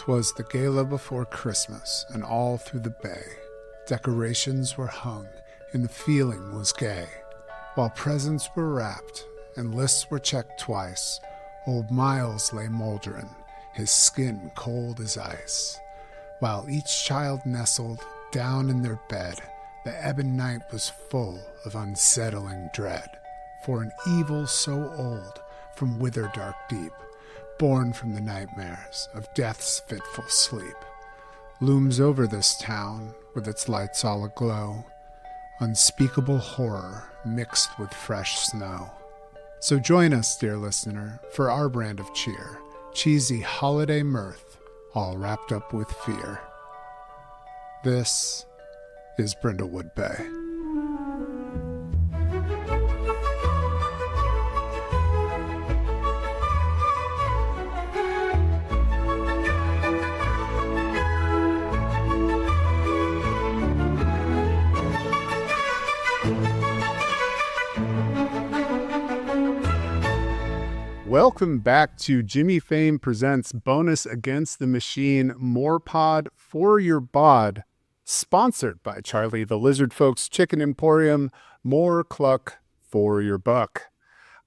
'Twas the gala before Christmas, and all through the bay decorations were hung, and the feeling was gay. While presents were wrapped, and lists were checked twice, old Miles lay mouldering, his skin cold as ice. While each child nestled down in their bed, the ebon night was full of unsettling dread. For an evil so old, from wither dark deep, born from the nightmares of death's fitful sleep, looms over this town with its lights all aglow, unspeakable horror mixed with fresh snow. So join us, dear listener, for our brand of cheer, cheesy holiday mirth, all wrapped up with fear. This is Brindlewood Bay. Welcome back to Jimmy Fame Presents Bonus Against the Machine, More Pod for Your Bod, sponsored by Charlie the Lizard Folks Chicken Emporium, more cluck for your buck.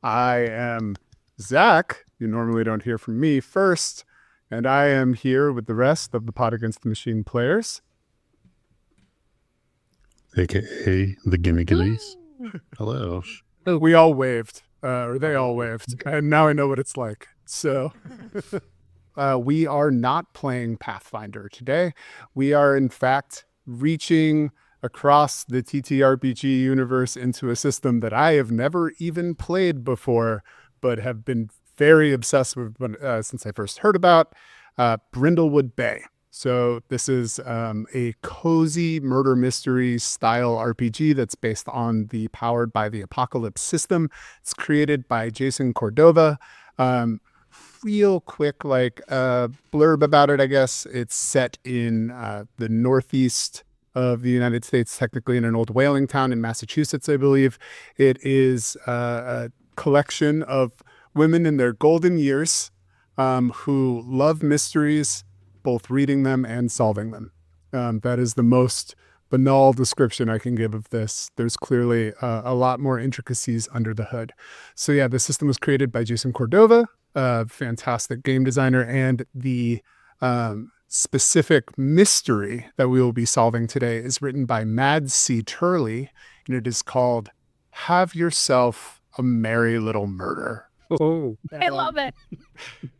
I am Zach. You normally don't hear from me first, and I am here with the rest of the Pod Against the Machine players. AKA the Gimme Gimmies. Hello. We all waved. Or they all waved, and now I know what it's like. So we are not playing Pathfinder today. We are, in fact, reaching across the TTRPG universe into a system that I have never even played before, but have been very obsessed with since I first heard about, Brindlewood Bay. So this is a cozy murder mystery style RPG that's based on the Powered by the Apocalypse system. It's created by Jason Cordova. Real quick, blurb about it, I guess. It's set in the northeast of the United States, technically in an old whaling town in Massachusetts, I believe. It is a collection of women in their golden years who love mysteries, both reading them and solving them. That is the most banal description I can give of this. There's clearly a lot more intricacies under the hood. So yeah, the system was created by Jason Cordova, a fantastic game designer, and the specific mystery that we will be solving today is written by Mad C. Turley, and it is called Have Yourself a Merry Little Murder. Oh, I love it.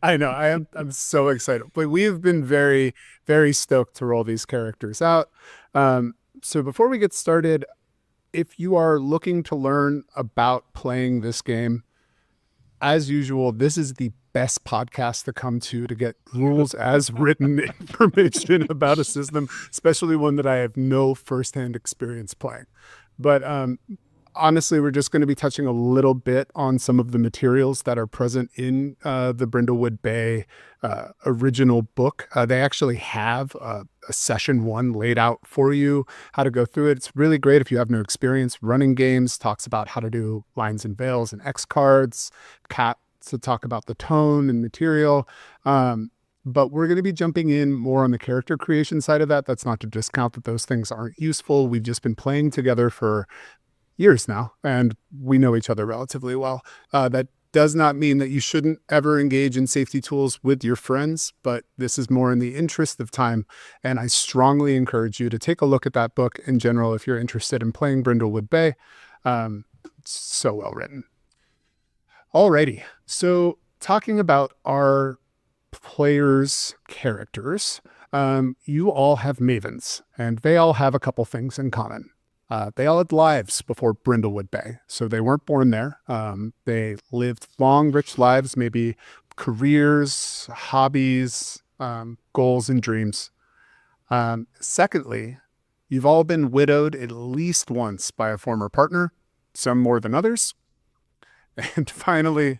I know. I'm so excited. But we have been very, very stoked to roll these characters out. So before we get started, if you are looking to learn about playing this game, as usual, this is the best podcast to come to get rules as written information about a system, especially one that I have no firsthand experience playing. But honestly, we're just going to be touching a little bit on some of the materials that are present in the Brindlewood Bay original book. They actually have a session 1 laid out for you, how to go through it. It's really great if you have no experience running games. Talks about how to do lines and veils and X cards, to talk about the tone and material. But we're going to be jumping in more on the character creation side of that. That's not to discount that those things aren't useful. We've just been playing together for years now, and we know each other relatively well. That does not mean that you shouldn't ever engage in safety tools with your friends, but this is more in the interest of time, and I strongly encourage you to take a look at that book in general if you're interested in playing Brindlewood Bay. It's so well written. Alrighty, so talking about our players' characters, you all have mavens, and they all have a couple things in common. They all had lives before Brindlewood Bay, so they weren't born there. They lived long, rich lives, maybe careers, hobbies, goals, and dreams. Secondly, you've all been widowed at least once by a former partner, some more than others. And finally,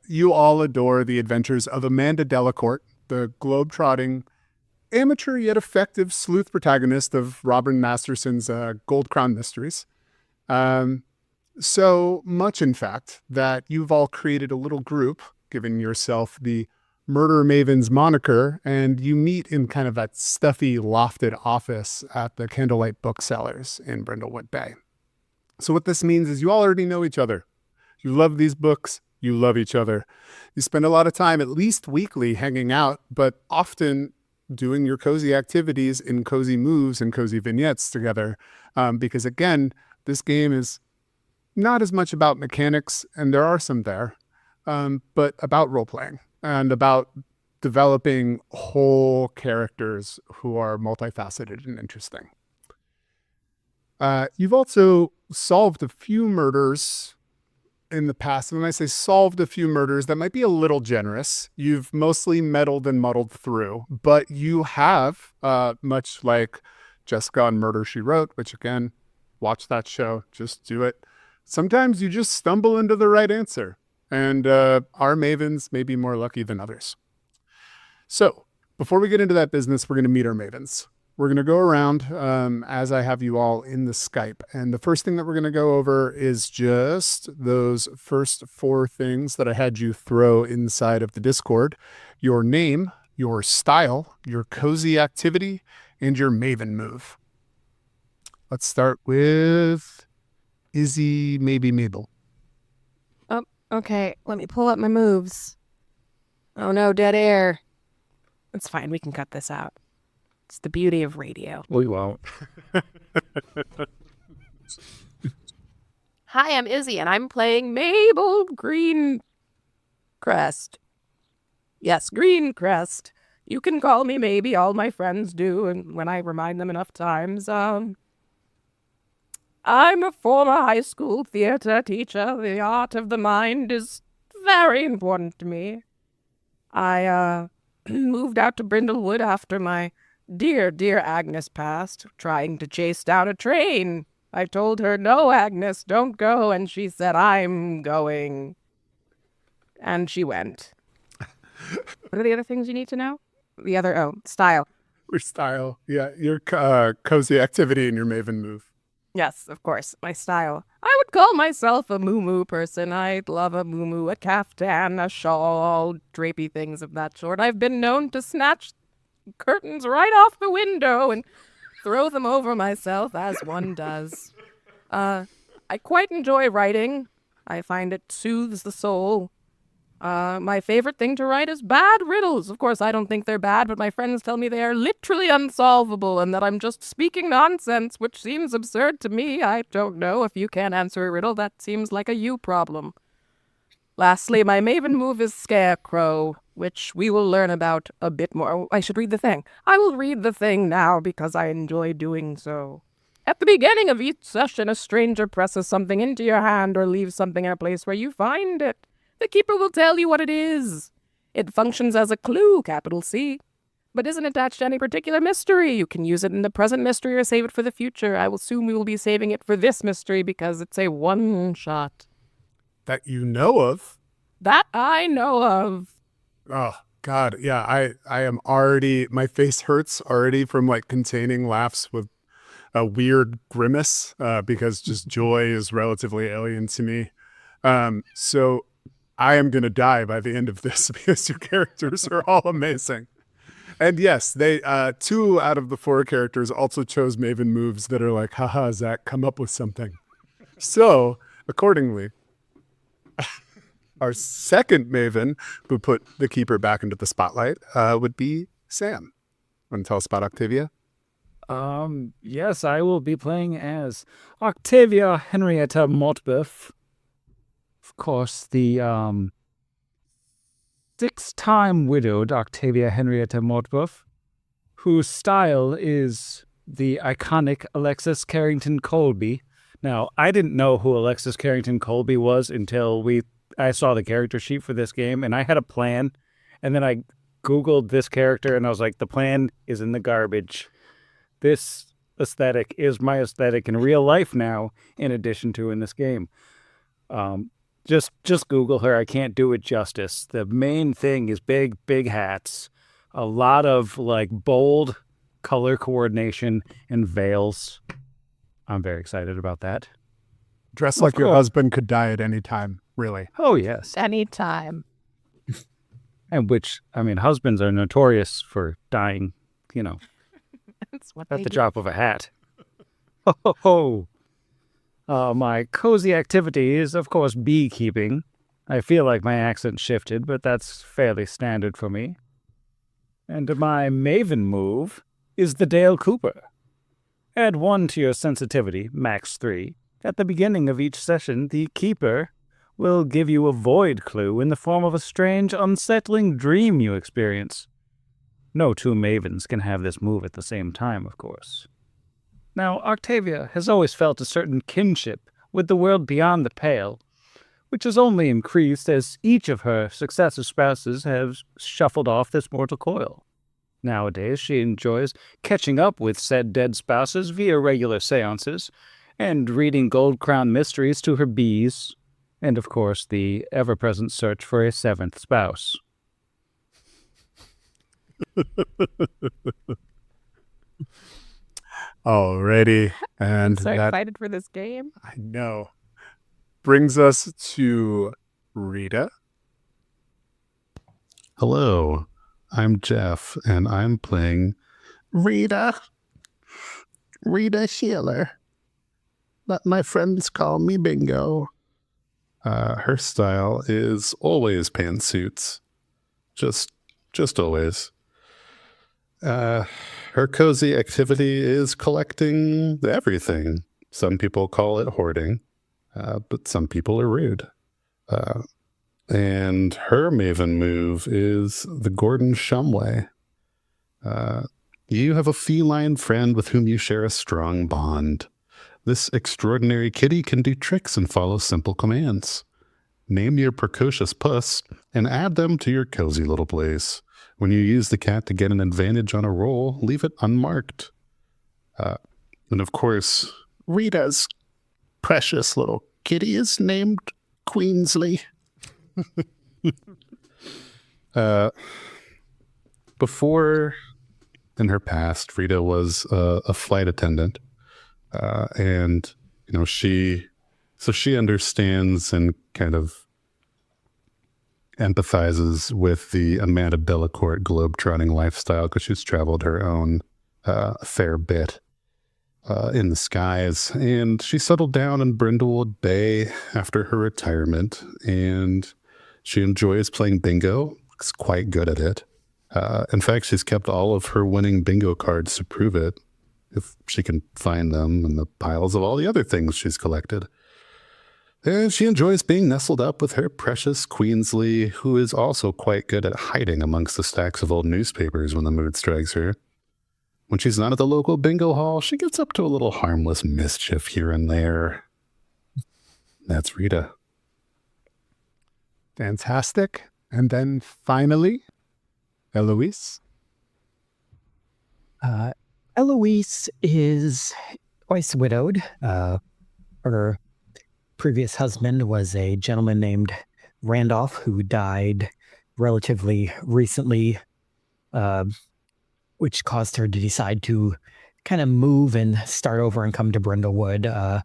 you all adore the adventures of Amanda Delacourt, the globe-trotting, amateur yet effective sleuth protagonist of Robin Masterson's Gold Crown Mysteries. So much, in fact, that you've all created a little group, giving yourself the Murder Maven's moniker, and you meet in kind of that stuffy, lofted office at the Candlelight Booksellers in Brindlewood Bay. So what this means is you all already know each other. You love these books. You love each other. You spend a lot of time, at least weekly, hanging out, but often doing your cozy activities in cozy moves and cozy vignettes together. Because again, this game is not as much about mechanics, and there are some there, but about role-playing and about developing whole characters who are multifaceted and interesting. You've also solved a few murders in the past. And when I say solved a few murders, that might be a little generous. You've mostly meddled and muddled through, but you have, much like Jessica on Murder, She Wrote, which again, watch that show, just do it. Sometimes you just stumble into the right answer, and our mavens may be more lucky than others. So before we get into that business, we're going to meet our mavens. We're going to go around as I have you all in the Skype. And the first thing that we're going to go over is just those first 4 things that I had you throw inside of the Discord. Your name, your style, your cozy activity, and your maven move. Let's start with Izzy, maybe Mabel. Oh, okay. Let me pull up my moves. Oh no, dead air. It's fine. We can cut this out. It's the beauty of radio. We won't. Hi, I'm Izzy, and I'm playing Mabel Greencrest. Yes, Greencrest. You can call me maybe. All my friends do, and when I remind them enough times, I'm a former high school theater teacher. The art of the mind is very important to me. I moved out to Brindlewood after my dear Agnes passed, trying to chase down a train. I told her, no, Agnes, don't go, and she said, I'm going. And she went. What are the other things you need to know? Style. Your style. Yeah, your cozy activity and your maven move. Yes, of course, my style. I would call myself a moo-moo person. I'd love a moo-moo, a caftan, a shawl, drapey things of that sort. I've been known to snatch curtains right off the window and throw them over myself, as one does. I quite enjoy writing. I find it soothes the soul. My favorite thing to write is bad riddles. Of course, I don't think they're bad, but my friends tell me they are literally unsolvable and that I'm just speaking nonsense, which seems absurd to me. I don't know. If you can't answer a riddle, that seems like a you problem. Lastly, my maven move is Scarecrow, which we will learn about a bit more. I should read the thing. I will read the thing now because I enjoy doing so. At the beginning of each session, a stranger presses something into your hand or leaves something in a place where you find it. The keeper will tell you what it is. It functions as a clue, capital C, but isn't attached to any particular mystery. You can use it in the present mystery or save it for the future. I will assume we will be saving it for this mystery because it's a one-shot. That you know of? That I know of. Oh, God. Yeah, I am already, my face hurts already from like containing laughs with a weird grimace because just joy is relatively alien to me. So I am going to die by the end of this because your characters are all amazing. And yes, they 2 out of the 4 characters also chose maven moves that are like, haha, Zach, come up with something. So accordingly, our second maven who put the keeper back into the spotlight would be Sam. Want to tell us about Octavia? Yes, I will be playing as Octavia Henrietta Mortbeuf. Of course, the 6-time widowed Octavia Henrietta Mortbeuf, whose style is the iconic Alexis Carrington Colby. Now, I didn't know who Alexis Carrington Colby was until I saw the character sheet for this game, and I had a plan, and then I Googled this character, and I was like, the plan is in the garbage. This aesthetic is my aesthetic in real life now, in addition to in this game. Just Google her. I can't do it justice. The main thing is big hats, a lot of like bold color coordination and veils. I'm very excited about that. Dress like your husband could die at any time, really. Oh, yes. Anytime. And which, I mean, husbands are notorious for dying, That's what at they the do. drop of a hat. Ho, ho, ho. My cozy activity is, of course, beekeeping. I feel like my accent shifted, but that's fairly standard for me. And my maven move is the Dale Cooper. Add 1 to your sensitivity, max 3. At the beginning of each session, the keeper will give you a void clue in the form of a strange, unsettling dream you experience. No two mavens can have this move at the same time, of course. Now, Octavia has always felt a certain kinship with the world beyond the pale, which has only increased as each of her successive spouses have shuffled off this mortal coil. Nowadays, she enjoys catching up with said dead spouses via regular seances, and reading Gold Crown mysteries to her bees, and of course the ever-present search for a 7th spouse. Alrighty. I'm And so that, excited for this game. I know, brings us to Rita. Hello, I'm Jeff, and I'm playing Rita Healer. Let my friends call me Bingo. Her style is always pantsuits. Just always. Her cozy activity is collecting everything. Some people call it hoarding, but some people are rude. And her maven move is the Gordon Shumway. You have a feline friend with whom you share a strong bond. This extraordinary kitty can do tricks and follow simple commands. Name your precocious puss and add them to your cozy little place. When you use the cat to get an advantage on a roll, leave it unmarked. And of course, Rita's precious little kitty is named Queensley. Before, in her past, Rita was a flight attendant. And, she understands and kind of empathizes with the Amanda Delacourt globetrotting lifestyle because she's traveled her own a fair bit in the skies. And she settled down in Brindlewood Bay after her retirement, and she enjoys playing bingo. She's quite good at it. In fact, she's kept all of her winning bingo cards to prove it, if she can find them in the piles of all the other things she's collected. And she enjoys being nestled up with her precious Queensley, who is also quite good at hiding amongst the stacks of old newspapers when the mood strikes her. When she's not at the local bingo hall, she gets up to a little harmless mischief here and there. That's Rita. Fantastic. And then finally, Eloise. Eloise is twice widowed. Her previous husband was a gentleman named Randolph who died relatively recently, which caused her to decide to kind of move and start over and come to Brindlewood.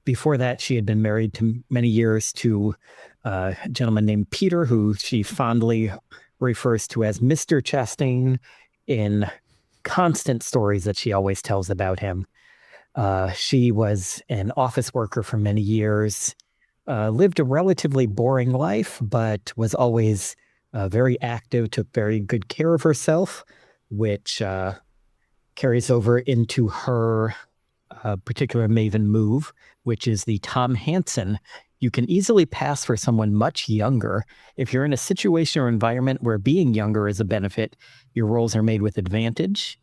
Before that, she had been married to many years to a gentleman named Peter, who she fondly refers to as Mr. Chastain in constant stories that she always tells about him. She was an office worker for many years, lived a relatively boring life, but was always very active, took very good care of herself, which carries over into her particular maven move, which is the Tom Hansen. You can easily pass for someone much younger. If you're in a situation or environment where being younger is a benefit, your rolls are made with advantage.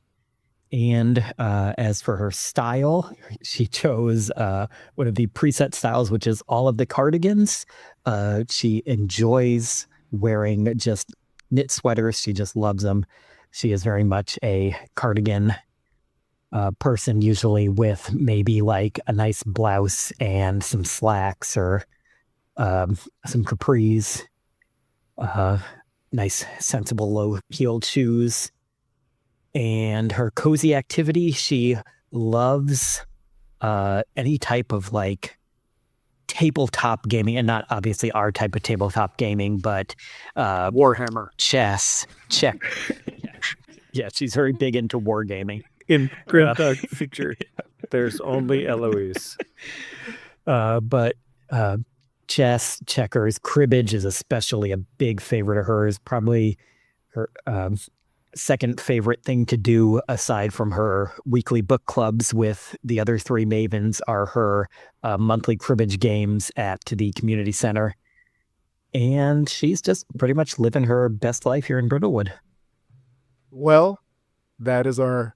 And as for her style, she chose one of the preset styles, which is all of the cardigans. She enjoys wearing just knit sweaters. She just loves them. She is very much a cardigan person, usually with maybe like a nice blouse and some slacks or some capris, nice sensible low-heeled shoes. And her cozy activity, she loves any type of like tabletop gaming, and not obviously our type of tabletop gaming, but Warhammer. chess, check. Yeah, she's very big into wargaming. In Grimdog feature, there's only Eloise. But chess, checkers, cribbage is especially a big favorite of hers. Probably her second favorite thing to do, aside from her weekly book clubs with the other three mavens, are her monthly cribbage games at the community center. And she's just pretty much living her best life here in Brindlewood. Well, that's our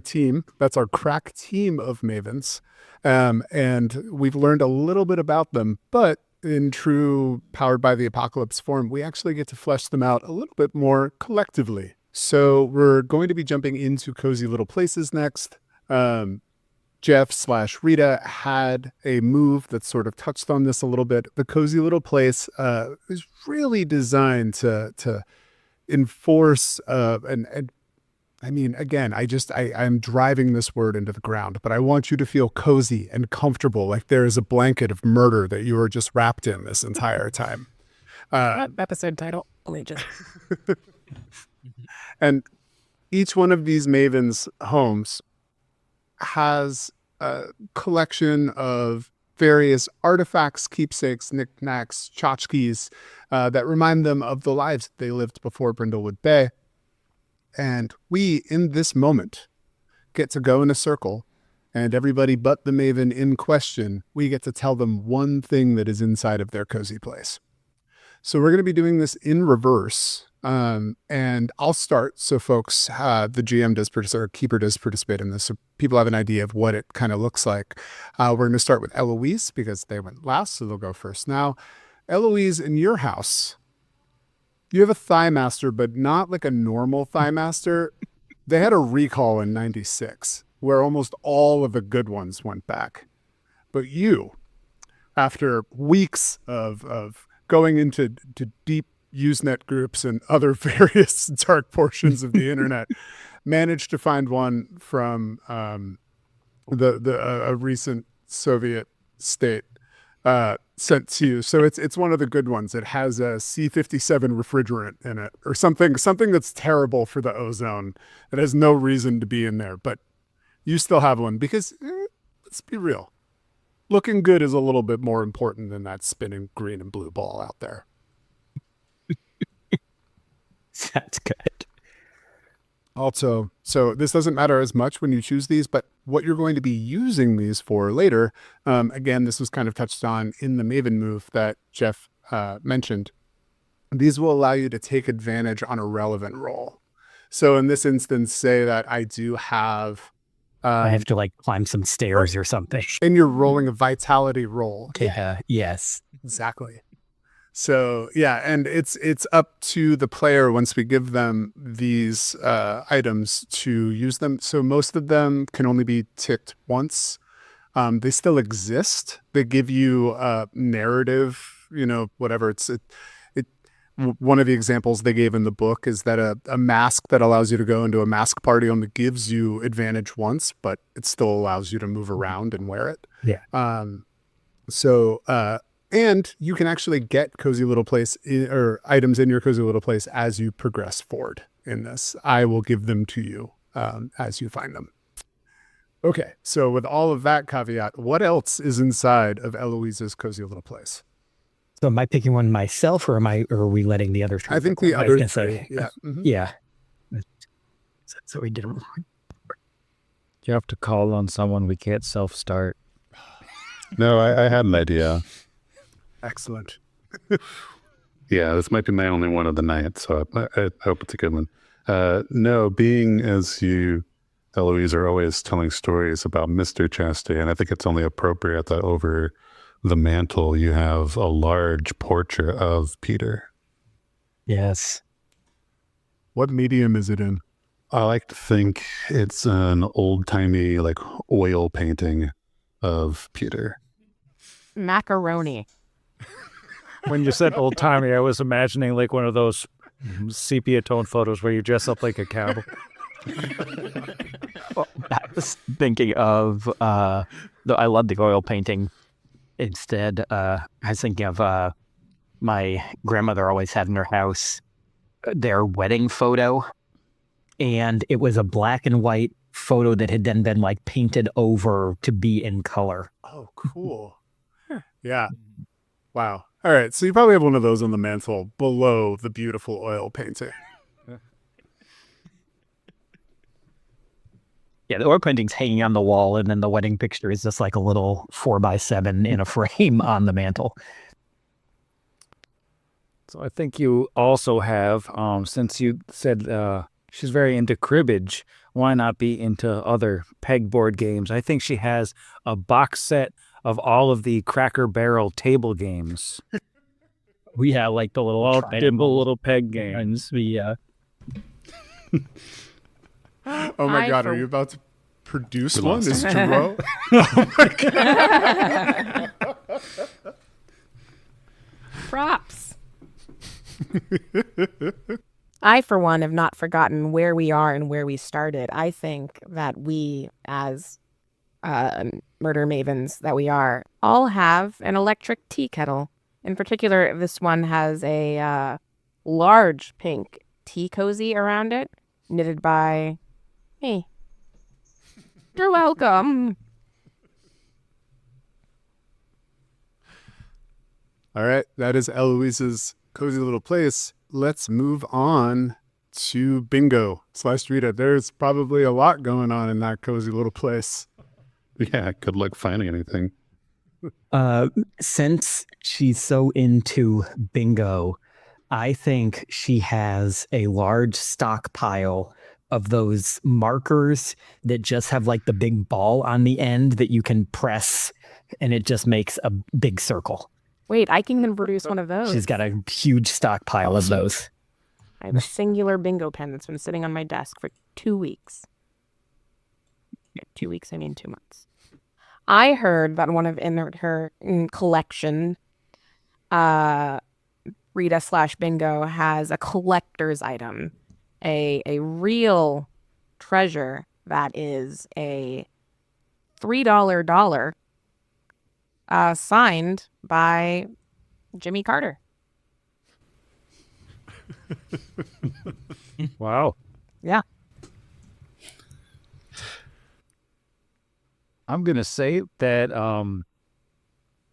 team. That's our crack team of mavens. And we've learned a little bit about them, but in true Powered by the Apocalypse form, we actually get to flesh them out a little bit more collectively. So we're going to be jumping into Cozy Little Places next. Jeff/Rita had a move that sort of touched on this a little bit. The Cozy Little Place is really designed to enforce and I mean, again, I'm driving this word into the ground, but I want you to feel cozy and comfortable, like there is a blanket of murder that you are just wrapped in this entire time. Episode title. Only just. And each one of these mavens' homes has a collection of various artifacts, keepsakes, knickknacks, tchotchkes that remind them of the lives they lived before Brindlewood Bay. And we, in this moment, get to go in a circle, and everybody but the maven in question, we get to tell them one thing that is inside of their cozy place. So we're going to be doing this in reverse. And I'll start so folks, the GM does participate, or keeper does participate in this, so people have an idea of what it kind of looks like. We're going to start with Eloise because they went last, so they'll go first. Now, Eloise, in your house, you have a Thigh Master, but not like a normal Thigh Master. They had a recall in 96 where almost all of the good ones went back. But you, after weeks of going into deep Usenet groups and other various dark portions of the internet, managed to find one from a recent Soviet state sent to you. So it's one of the good ones. It has a C57 refrigerant in it, or something that's terrible for the ozone. It has no reason to be in there, but you still have one because let's be real. Looking good is a little bit more important than that spinning green and blue ball out there. That's good. Also, so this doesn't matter as much when you choose these, but what you're going to be using these for later, again, this was kind of touched on in the Maven move that Jeff mentioned. These will allow you to take advantage on a relevant roll. So in this instance, say that I do have... I have to like climb some stairs or something. And you're rolling a vitality roll. Yeah. Yes. Exactly. So yeah, and it's up to the player once we give them these items to use them. So most of them can only be ticked once. They still exist. They give you narrative, whatever. One of the examples they gave in the book is that a mask that allows you to go into a mask party only gives you advantage once, but it still allows you to move around and wear it. Yeah. And you can actually get Cozy Little Place or items in your Cozy Little Place as you progress forward in this. I will give them to you as you find them. Okay, so with all of that caveat, what else is inside of Eloise's Cozy Little Place? So am I picking one myself, or are we letting the other three? I think the I was other gonna three. say, Yeah. Mhm. Yeah. So we didn't. You have to call on someone we can't self-start. No, I had an idea. Excellent. Yeah, this might be my only one of the night, so I hope it's a good one. No, being as you, Eloise, are always telling stories about Mr. Chastain, I think it's only appropriate that over the mantle you have a large portrait of Peter. Yes. What medium is it in? I like to think it's an old-timey, like, oil painting of Peter. Macaroni. When you said old timey, I was imagining like one of those sepia tone photos where you dress up like a cowboy. Well, I was thinking of I love the oil painting Instead, I was thinking of my grandmother always had in her house their wedding photo, and it was a black and white photo that had then been like painted over to be in color. Oh, cool. Yeah. Wow. All right. So you probably have one of those on the mantle below the beautiful oil painting. Yeah, the oil painting's hanging on the wall, and then the wedding picture is just like a little 4x7 in a frame on the mantle. So I think you also have, since you said she's very into cribbage, why not be into other pegboard games? I think she has a box set of all of the Cracker Barrel table games. We have like the little All triangle dimple little peg games. Oh my I God. for- Are you about to produce We one? lost Is him. Jerome? Oh my God. Props. I, for one, have not forgotten where we are and where we started. I think that we, as murder mavens that we are, all have an electric tea kettle. In particular, this one has a large pink tea cozy around it, knitted by me. You're welcome. All right. That is Eloise's cozy little place. Let's move on to bingo / Rita. There's probably a lot going on in that cozy little place. Yeah, good luck finding anything. Since she's so into bingo, I think she has a large stockpile of those markers that just have like the big ball on the end that you can press and it just makes a big circle. Wait, I can even produce one of those. She's got a huge stockpile of those. I have a singular bingo pen that's been sitting on my desk for 2 weeks. 2 weeks, I mean 2 months. I heard that one of in her collection, Rita / bingo has a collector's item, a real treasure that is a $3 dollar signed by Jimmy Carter. Wow. Yeah. I'm going to say that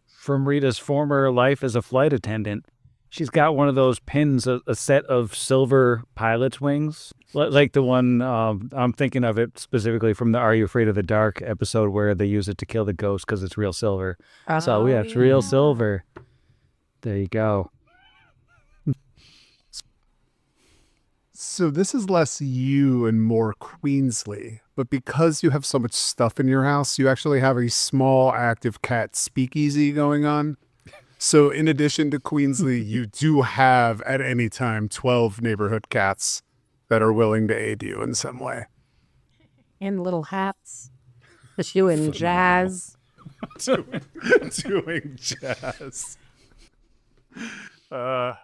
from Rita's former life as a flight attendant, she's got one of those pins, a set of silver pilot's wings, like the one I'm thinking of it specifically from the Are You Afraid of the Dark episode where they use it to kill the ghost because it's real silver. So yeah, it's real silver. There you go. So this is less you and more Queensley, but because you have so much stuff in your house, you actually have a small active cat speakeasy going on. So in addition to Queensley, you do have at any time 12 neighborhood cats that are willing to aid you in some way. In little hats. Doing jazz. Doing jazz. I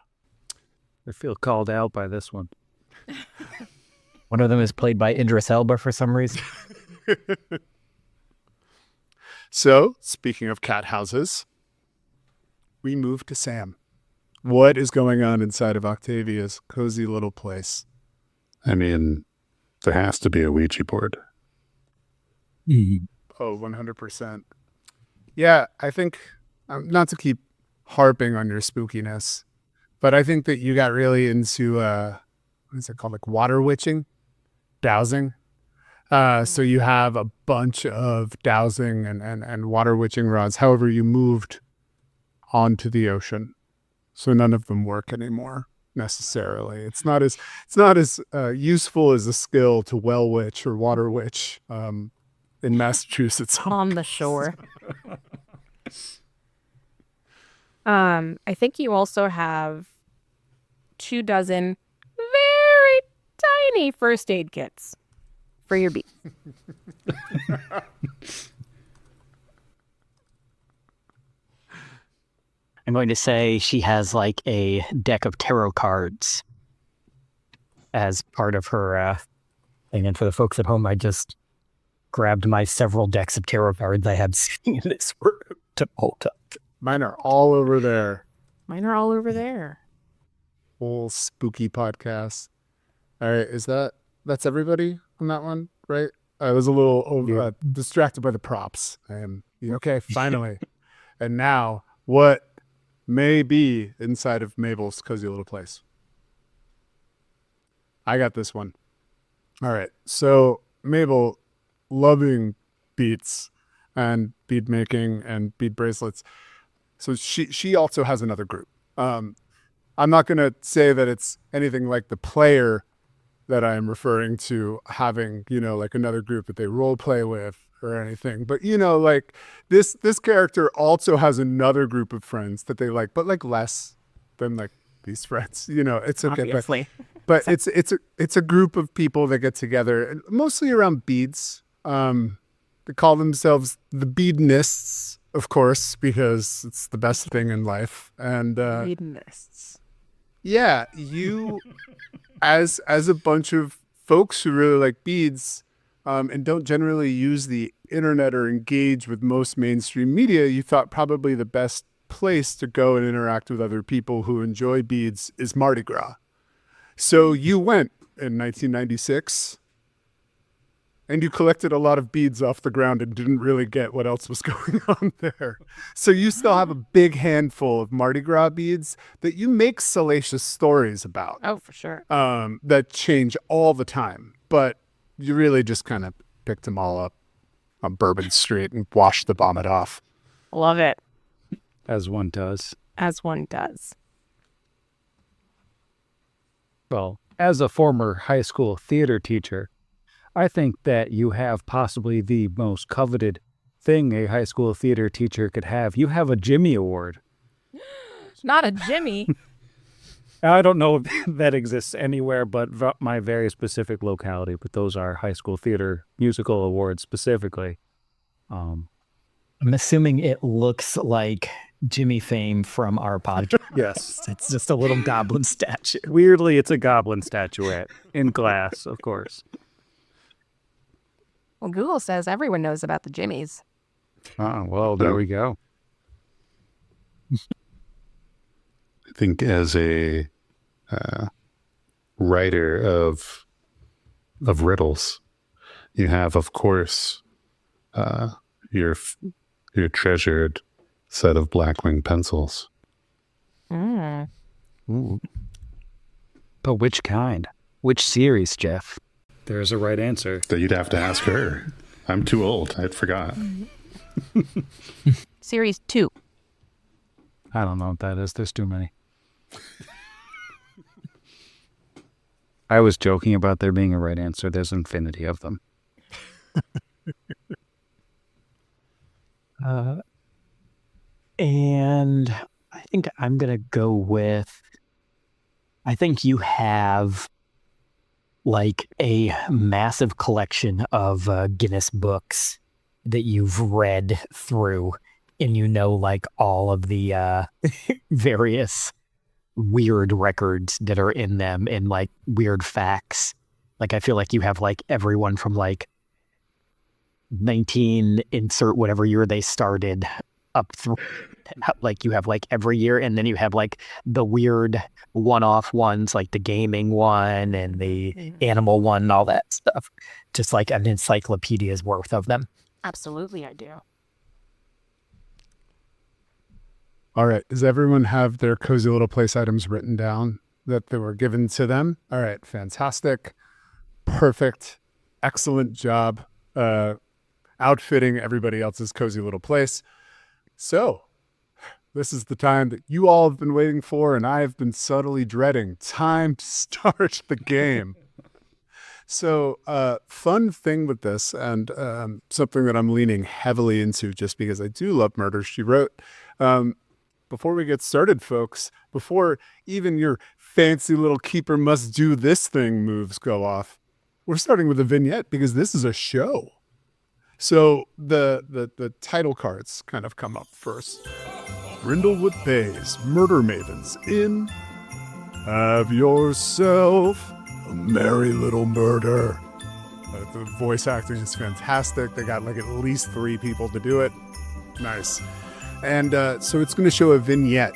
feel called out by this one. One of them is played by Idris Elba for some reason. So, speaking of cat houses, we move to Sam. What is going on inside of Octavia's cozy little place? I mean, there has to be a Ouija board. Oh, 100%. Yeah, I think, not to keep harping on your spookiness, but I think that you got really into, what is it called? Like water witching? Dowsing? So you have a bunch of dowsing and water witching rods. However, you moved onto the ocean. So none of them work anymore necessarily. It's not as useful as a skill to well witch or water witch in Massachusetts. On the shore. I think you also have 24 very tiny first aid kits for your beat. I'm going to say she has like a deck of tarot cards as part of her thing. And for the folks at home, I just grabbed my several decks of tarot cards I have sitting in this room. to Malta. Mine are all over there. Mine are all over there. Whole spooky podcast. All right, that's everybody on that one, right? I was a little distracted by the props. Okay, finally. And now, what may be inside of Mabel's cozy little place? I got this one. All right, so Mabel, loving beads and bead making and bead bracelets. So she also has another group. I'm not going to say that it's anything like the player that I'm referring to having, like another group that they role play with or anything. But, like this character also has another group of friends that they like, but like less than like these friends. It's okay. Obviously. But it's a group of people that get together, mostly around beads. They call themselves the Beadnists, of course, because it's the best thing in life. And Beadnists. Yeah, you as a bunch of folks who really like beads and don't generally use the internet or engage with most mainstream media, you thought probably the best place to go and interact with other people who enjoy beads is Mardi Gras. So you went in 1996 and you collected a lot of beads off the ground and didn't really get what else was going on there. So you still have a big handful of Mardi Gras beads that you make salacious stories about. Oh, for sure. That change all the time. But you really just kind of picked them all up on Bourbon Street and washed the vomit off. Love it. As one does. As one does. Well, as a former high school theater teacher, I think that you have possibly the most coveted thing a high school theater teacher could have. You have a Jimmy Award. Not a Jimmy. I don't know if that exists anywhere but my very specific locality, but those are high school theater musical awards specifically. I'm assuming it looks like Jimmy Fame from our podcast. Yes. It's just a little goblin statue. Weirdly, it's a goblin statuette in glass, of course. Well, Google says everyone knows about the Jimmies. Oh, well, there we go. I think as a writer of riddles, you have, of course, your treasured set of Blackwing pencils. Mm. Ooh. But which kind? Which series, Jeff? There's a right answer. That you'd have to ask her. I'm too old. I forgot. Series 2. I don't know what that is. There's too many. I was joking about there being a right answer. There's infinity of them. And I think I'm going to go with, I think you have like a massive collection of Guinness books that you've read through, and like all of the various weird records that are in them and like weird facts. Like I feel like you have like everyone from like 19 insert whatever year they started up through, like you have like every year, and then you have like the weird one-off ones like the gaming one and the animal one and all that stuff. Just like an encyclopedia's worth of them. Absolutely, I do. All right. Does everyone have their cozy little place items written down that they were given to them? All right. Fantastic. Perfect. Excellent job outfitting everybody else's cozy little place. So this is the time that you all have been waiting for, and I have been subtly dreading. Time to start the game. So fun thing with this, and something that I'm leaning heavily into just because I do love Murder, She Wrote. Before we get started, folks, before even your fancy little keeper must do this thing moves go off, we're starting with a vignette because this is a show. So the title cards kind of come up first. Brindlewood Bay's murder mavens in Have Yourself a Merry Little Murder. The voice acting is fantastic. They got like at least 3 people to do it. Nice. And so it's going to show a vignette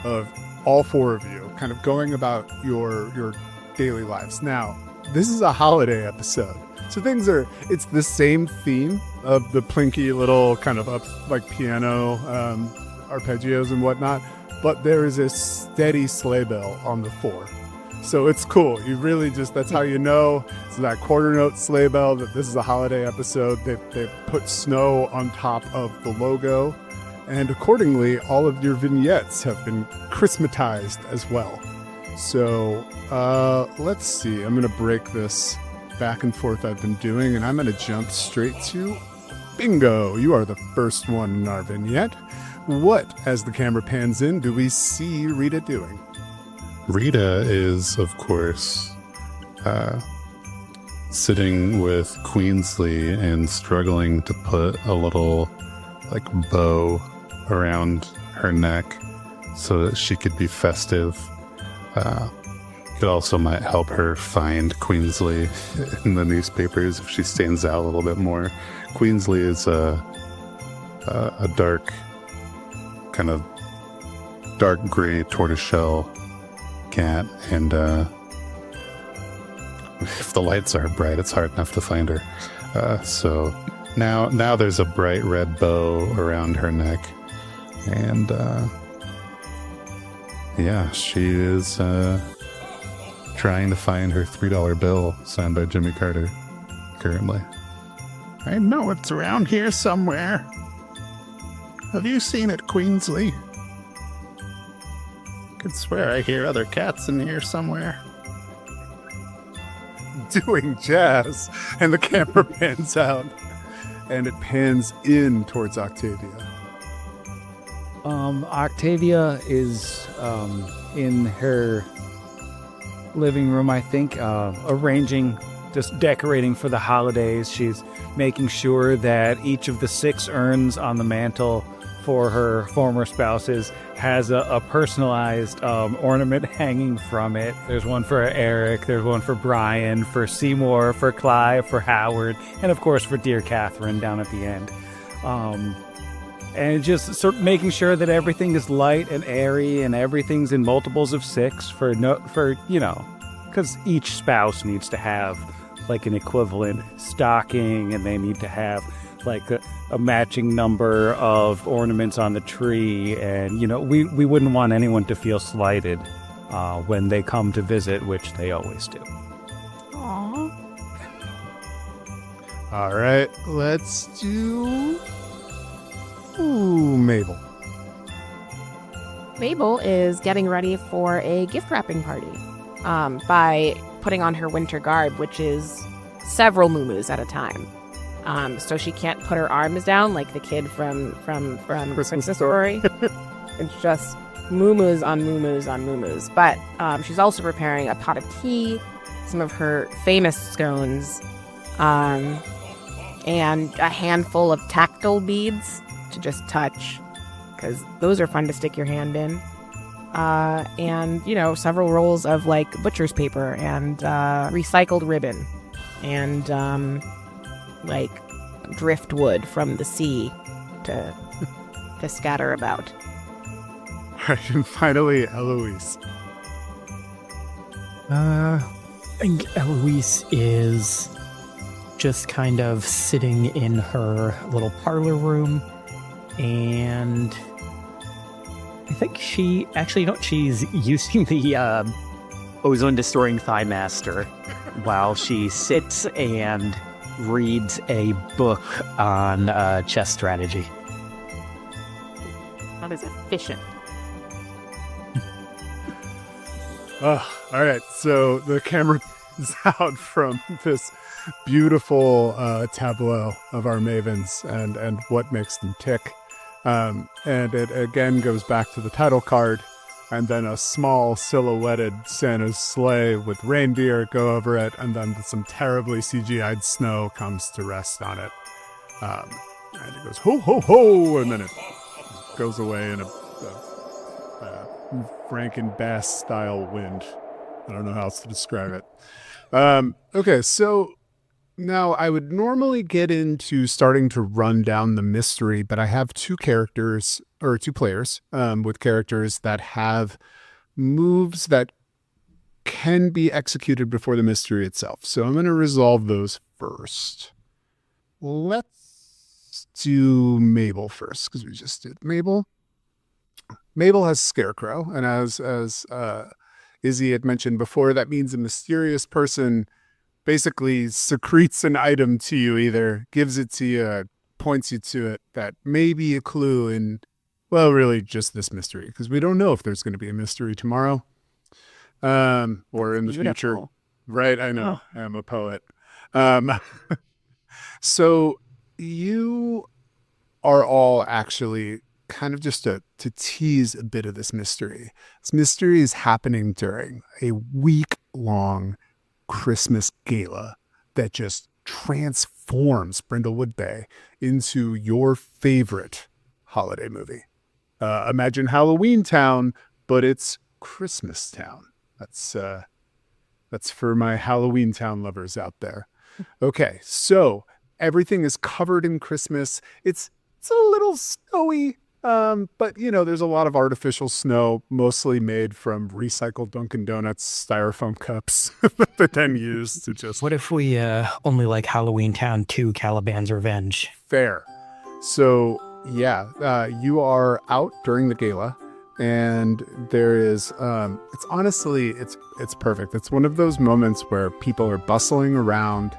of all four of you kind of going about your daily lives. Now, this is a holiday episode. So it's the same theme of the plinky little kind of up like piano arpeggios and whatnot, but there is a steady sleigh bell on the four. So it's cool. You really that's how you know it's that quarter note sleigh bell that this is a holiday episode. They've put snow on top of the logo, and accordingly, all of your vignettes have been Christmatized as well. So let's see. I'm going to break this back and forth I've been doing, and I'm going to jump straight to bingo. You are the first one in our vignette. What, as the camera pans in, do we see Rita doing? Rita is, of course, sitting with Queensley and struggling to put a little like bow around her neck so that she could be festive. It also might help her find Queensley in the newspapers if she stands out a little bit more. Queensley is a dark, kind of dark gray tortoiseshell cat, and if the lights are bright, it's hard enough to find her. So now there's a bright red bow around her neck, and yeah, she is trying to find her $3 bill signed by Jimmy Carter currently. I know it's around here somewhere. Have you seen it, Queensley? I could swear I hear other cats in here somewhere. Doing jazz, and the camera pans out, and it pans in towards Octavia. Octavia is in her living room, I think, arranging, just decorating for the holidays. She's making sure that each of the 6 urns on the mantle for her former spouses has a personalized ornament hanging from it. There's one for Eric, there's one for Brian, for Seymour, for Clive, for Howard, and of course for dear Catherine down at the end. And just sort of making sure that everything is light and airy and everything's in multiples of 6 for you know, because each spouse needs to have like an equivalent stocking, and they need to have like a matching number of ornaments on the tree. And, you know, we wouldn't want anyone to feel slighted when they come to visit, which they always do. Aww. All right, let's do Mabel. Mabel is getting ready for a gift wrapping party by putting on her winter garb, which is several muumuus at a time. So she can't put her arms down like the kid from Christmas Story. It's just muumuus on muumuus on muumuus. But she's also preparing a pot of tea, some of her famous scones, and a handful of tactile beads to just touch, because those are fun to stick your hand in. And, you know, several rolls of like butcher's paper and recycled ribbon and like driftwood from the sea to scatter about. All right, and finally, Eloise. I think Eloise is just kind of sitting in her little parlor room, and I think she's using the ozone-destroying Thigh Master while she sits and reads a book on chess strategy. That is efficient. All right, so the camera is out from this beautiful tableau of our mavens and what makes them tick. And it again goes back to the title card, and then a small silhouetted Santa's sleigh with reindeer go over it, and then some terribly CGI'd snow comes to rest on it. And it goes, ho, ho, ho, and then it goes away in a Franken Bass-style wind. I don't know how else to describe it. Okay, so Now, I would normally get into starting to run down the mystery, but I have two players with characters that have moves that can be executed before the mystery itself. So I'm going to resolve those first. Let's do Mabel first, because we just did Mabel. Mabel has Scarecrow, and as Izzy had mentioned before, that means a mysterious person basically secretes an item to you, either gives it to you, points you to it, that may be a clue in, well, really just this mystery, because we don't know if there's going to be a mystery tomorrow or in the future. Right, I know. Oh. I'm a poet. So you are all actually kind of just to tease a bit of this mystery. This mystery is happening during a week-long Christmas gala that just transforms Brindlewood Bay into your favorite holiday movie. Imagine Halloween Town, but it's Christmas Town. That's for my Halloween Town lovers out there. Okay, so everything is covered in Christmas. It's a little snowy, but there's a lot of artificial snow, mostly made from recycled Dunkin' Donuts styrofoam cups that they then use to just... What if we only like Halloween Town 2, Caliban's Revenge? Fair. So, yeah, you are out during the gala, and there is, it's perfect. It's one of those moments where people are bustling around.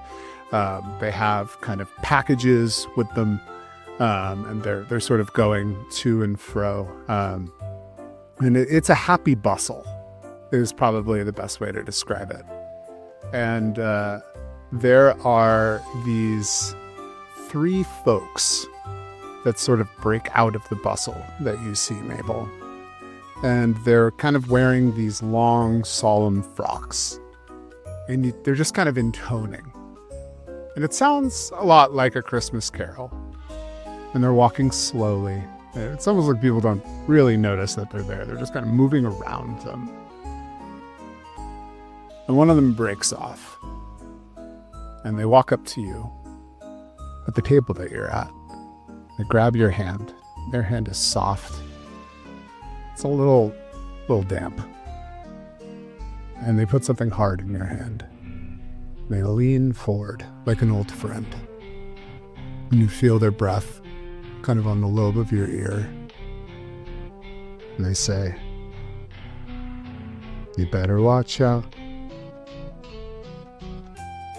They have kind of packages with them. And they're sort of going to and fro. And it's a happy bustle is probably the best way to describe it. And there are these three folks that sort of break out of the bustle that you see, Mabel. And they're kind of wearing these long, solemn frocks. And they're just kind of intoning. And it sounds a lot like A Christmas Carol. And they're walking slowly. It's almost like people don't really notice that they're there. They're just kind of moving around them. And one of them breaks off. And they walk up to you at the table that you're at. They grab your hand. Their hand is soft. It's a little damp. And they put something hard in your hand. They lean forward like an old friend. And you feel their breath kind of on the lobe of your ear. And they say, "You better watch out."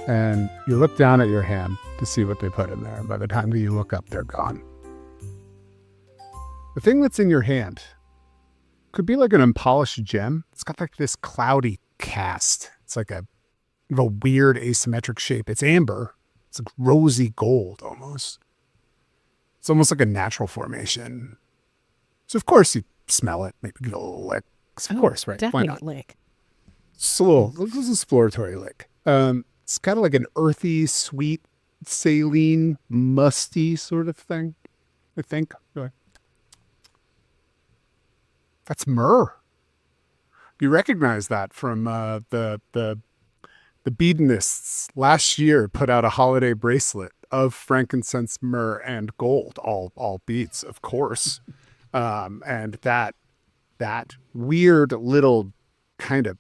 And you look down at your hand to see what they put in there. And by the time that you look up, they're gone. The thing that's in your hand could be like an unpolished gem. It's got like this cloudy cast. It's like a weird asymmetric shape. It's amber. It's like rosy gold almost. It's almost like a natural formation. So of course you smell it, maybe give it a little lick. Of course, right? Definitely Why not? lick. It's a little exploratory lick. It's kind of like an earthy, sweet, saline, musty sort of thing, I think. That's myrrh. You recognize that from the Bedenists last year put out a holiday bracelet of frankincense, myrrh, and gold, all beads, of course. And that weird little kind of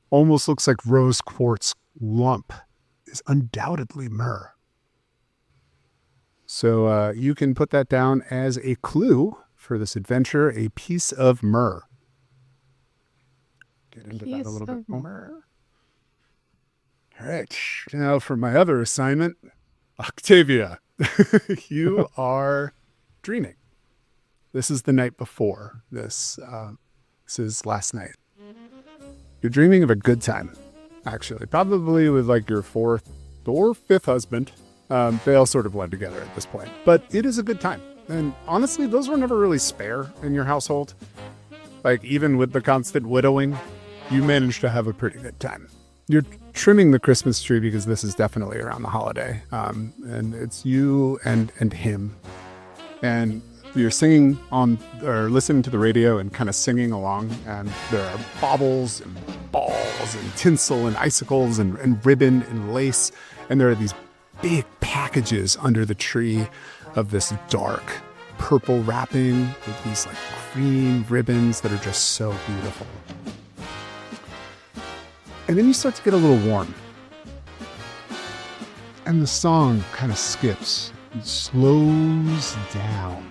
almost looks like rose quartz lump is undoubtedly myrrh. So you can put that down as a clue for this adventure, a piece of myrrh. Get into that a little bit more. All right. Now for my other assignment, Octavia, you are dreaming. This is the night before. This is last night. You're dreaming of a good time, actually. Probably with like your fourth or fifth husband. They all sort of blend together at this point. But it is a good time. And honestly, those were never really spare in your household. Like even with the constant widowing, you managed to have a pretty good time. You're trimming the Christmas tree because this is definitely around the holiday. And it's you and him. And You're singing on or listening to the radio and kind of singing along, and there are baubles and balls and tinsel and icicles and ribbon and lace, and there are these big packages under the tree of this dark purple wrapping with these like green ribbons that are just so beautiful. And then you start to get a little warm. And the song kind of skips. It slows down.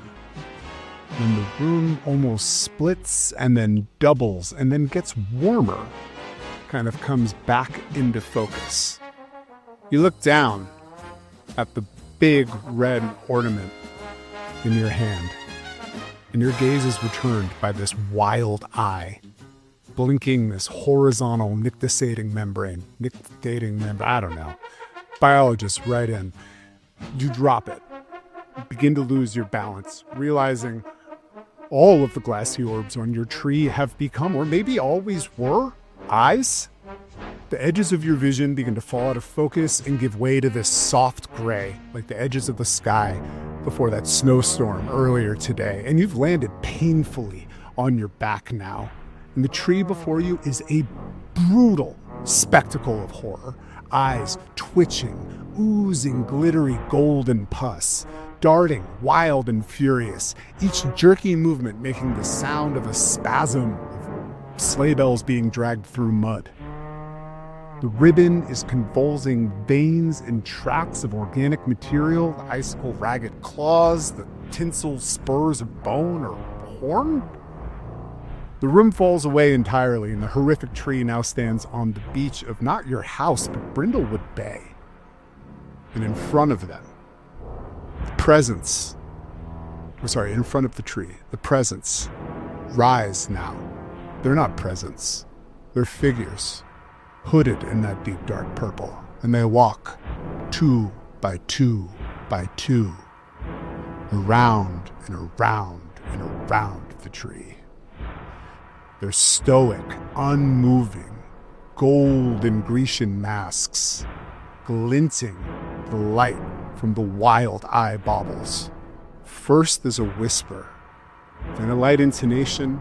And the room almost splits and then doubles and then gets warmer. Kind of comes back into focus. You look down at the big red ornament in your hand, and your gaze is returned by this wild eye, blinking this horizontal nictitating membrane. I don't know. Biologists write in. You drop it. You begin to lose your balance, realizing all of the glassy orbs on your tree have become, or maybe always were, eyes. The edges of your vision begin to fall out of focus and give way to this soft gray, like the edges of the sky before that snowstorm earlier today. And you've landed painfully on your back now. And the tree before you is a brutal spectacle of horror. Eyes twitching, oozing glittery golden pus, darting wild and furious, each jerky movement making the sound of a spasm of sleigh bells being dragged through mud. The ribbon is convulsing veins and tracts of organic material, the icicle ragged claws, the tinsel spurs of bone or horn. The room falls away entirely, and the horrific tree now stands on the beach of not your house, but Brindlewood Bay. And in front of them, in front of the tree, the presents rise now. They're not presents, they're figures, hooded in that deep dark purple, and they walk 2 by 2 by 2, around and around and around the tree. They're stoic, unmoving, gold and Grecian masks, glinting the light from the wild eye baubles. First there's a whisper, then a light intonation,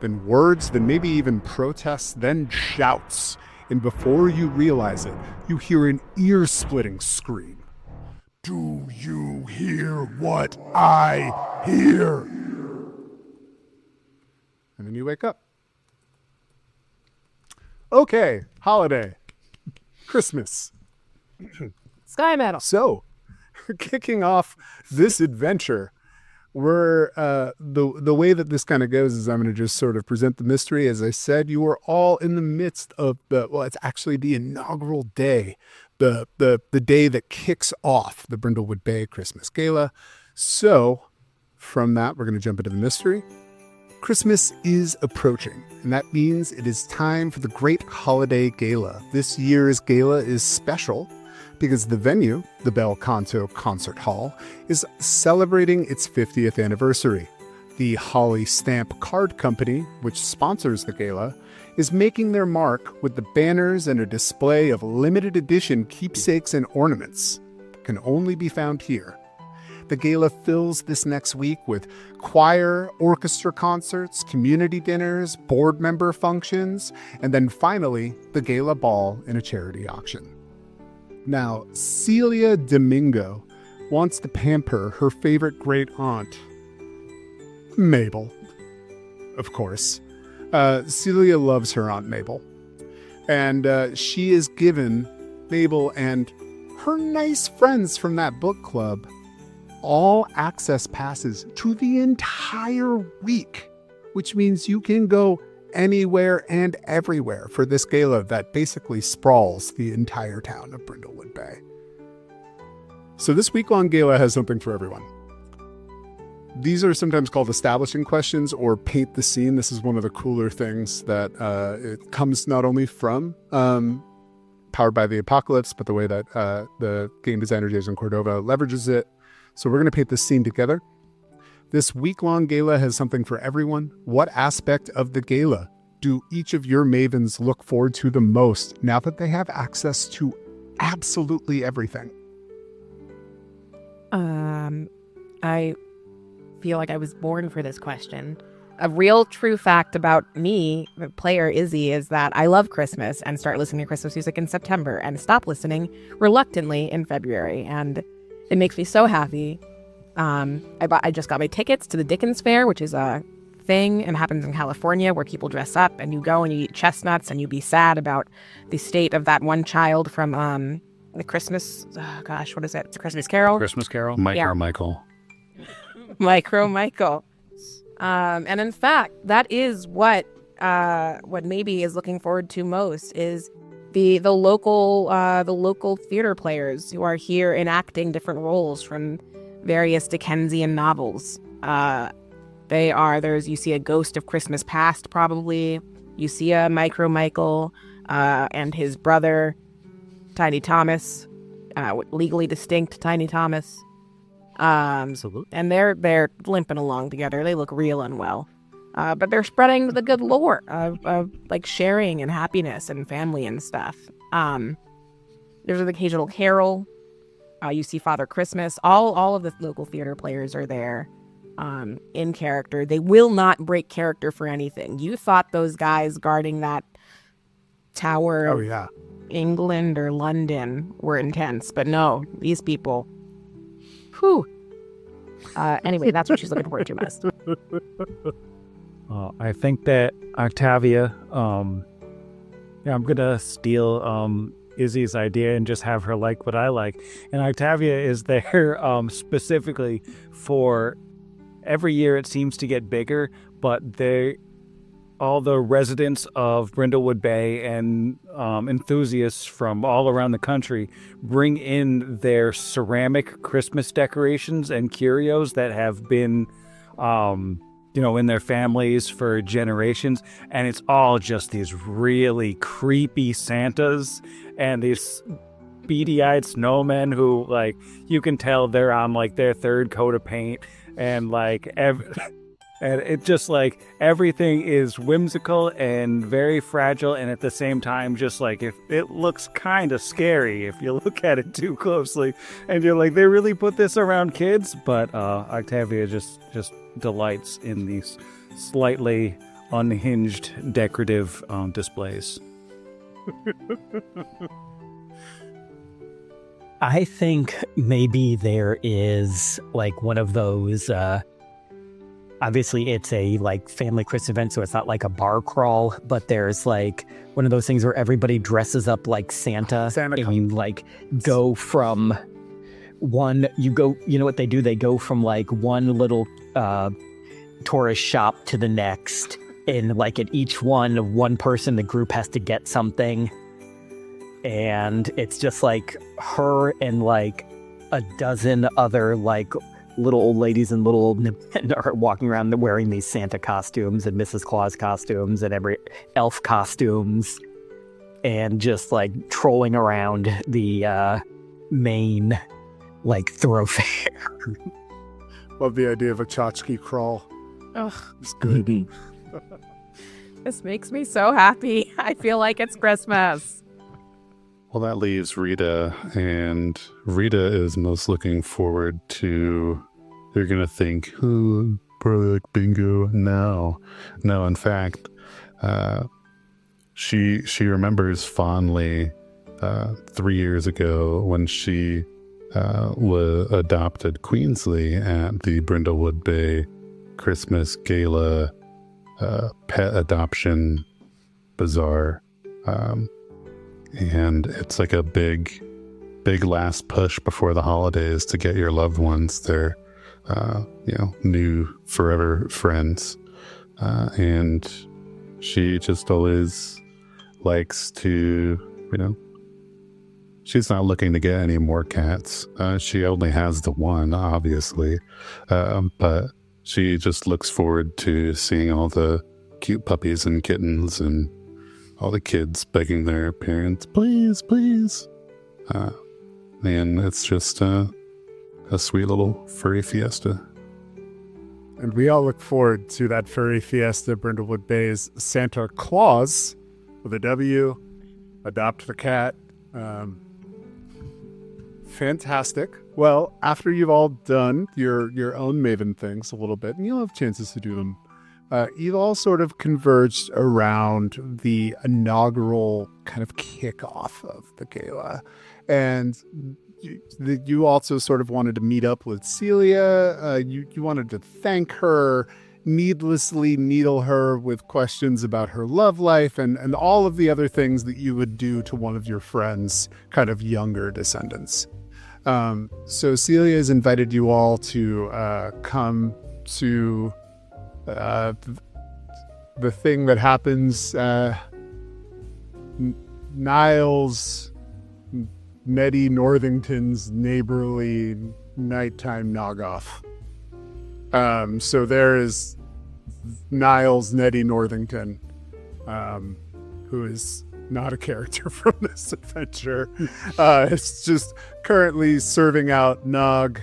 then words, then maybe even protests, then shouts. And before you realize it, you hear an ear-splitting scream. Do you hear what I hear? And then you wake up. Okay, holiday, Christmas. Sky Metal. So, kicking off this adventure, we're the way that this kind of goes is I'm going to just sort of present the mystery. As I said, you are all in the midst of it's actually the inaugural day, the day that kicks off the Brindlewood Bay Christmas Gala. So, from that, we're going to jump into the mystery. Christmas is approaching, and that means it is time for the Great Holiday Gala. This year's gala is special because the venue, the Bel Canto Concert Hall, is celebrating its 50th anniversary. The Holly Stamp Card Company, which sponsors the gala, is making their mark with the banners and a display of limited edition keepsakes and ornaments that can only be found here. The gala fills this next week with choir, orchestra concerts, community dinners, board member functions, and then finally, the gala ball and a charity auction. Now, Celia Domingo wants to pamper her favorite great aunt, Mabel. Of course. Celia loves her Aunt Mabel. And she has given Mabel and her nice friends from that book club all access passes to the entire week, which means you can go anywhere and everywhere for this gala that basically sprawls the entire town of Brindlewood Bay. So this week-long gala has something for everyone. These are sometimes called establishing questions or paint the scene. This is one of the cooler things that it comes not only from Powered by the Apocalypse, but the way that the game designer Jason Cordova leverages it. So we're going to paint this scene together. This week-long gala has something for everyone. What aspect of the gala do each of your mavens look forward to the most now that they have access to absolutely everything? I feel like I was born for this question. A real true fact about me, the player Izzy, is that I love Christmas and start listening to Christmas music in September and stop listening reluctantly in February. And it makes me so happy. I just got my tickets to the Dickens Fair, which is a thing and happens in California where people dress up and you go and you eat chestnuts and you be sad about the state of that one child from the Christmas, what is it? It's a Christmas Carol? Christmas Carol. Michael. Micro Michael. And in fact, that is what maybe is looking forward to most is the local theater players who are here enacting different roles from various Dickensian novels. You see a Ghost of Christmas Past, probably. You see a Micro Michael and his brother, Tiny Thomas, legally distinct Tiny Thomas. Absolutely. And they're limping along together. They look real unwell. But they're spreading the good lore of like sharing and happiness and family and stuff. There's an occasional carol. You see Father Christmas. All of the local theater players are there in character. They will not break character for anything. You thought those guys guarding that tower of England or London were intense, but no, these people. Whew. Anyway, that's what she's looking forward to most. I think that Octavia, I'm going to steal Izzy's idea and just have her like what I like. And Octavia is there specifically for every year it seems to get bigger, but all the residents of Brindlewood Bay and enthusiasts from all around the country bring in their ceramic Christmas decorations and curios that have been in their families for generations, and it's all just these really creepy Santas and these beady-eyed snowmen who, like, you can tell they're on like their third coat of paint, and like and it just like everything is whimsical and very fragile, and at the same time just like if it looks kind of scary if you look at it too closely, and you're like, they really put this around kids. But Octavia just delights in these slightly unhinged decorative displays. I think maybe there is like one of those obviously it's a like family Christmas event, so it's not like a bar crawl, but there's like one of those things where everybody dresses up like Santa and you like go from one, you know what they do? They go from like one little tourist shop to the next, and like at each one person in the group has to get something, and it's just like her and like a dozen other like little old ladies and little old men are walking around wearing these Santa costumes and Mrs. Claus costumes and every elf costumes, and just like trolling around the main like thoroughfare. Love the idea of a tchotchke crawl. Ugh. It's good. This makes me so happy. I feel like it's Christmas. Well, that leaves Rita, and Rita is most looking forward to, you're going to think, probably like bingo now. No, in fact, she remembers fondly 3 years ago when she adopted Queensley at the Brindlewood Bay Christmas Gala pet adoption bazaar. And it's like a big last push before the holidays to get your loved ones their, new forever friends. And she just always likes to, she's not looking to get any more cats. She only has the one, obviously. But she just looks forward to seeing all the cute puppies and kittens and all the kids begging their parents, please, please. And it's just a sweet little furry fiesta. And we all look forward to that furry fiesta, Brindlewood Bay's Santa Claus, with a W, adopt the cat, Fantastic. Well, after you've all done your own Maven things a little bit, and you'll have chances to do them, you've all sort of converged around the inaugural kind of kickoff of the gala. And you also sort of wanted to meet up with Celia. You wanted to thank her, needlessly needle her with questions about her love life and all of the other things that you would do to one of your friends' kind of younger descendants. So Celia has invited you all to come to the thing that happens, Niles Nettie Northington's neighborly nighttime knock-off. So there is Niles Nettie Northington, who is not a character from this adventure. It's just currently serving out Nog.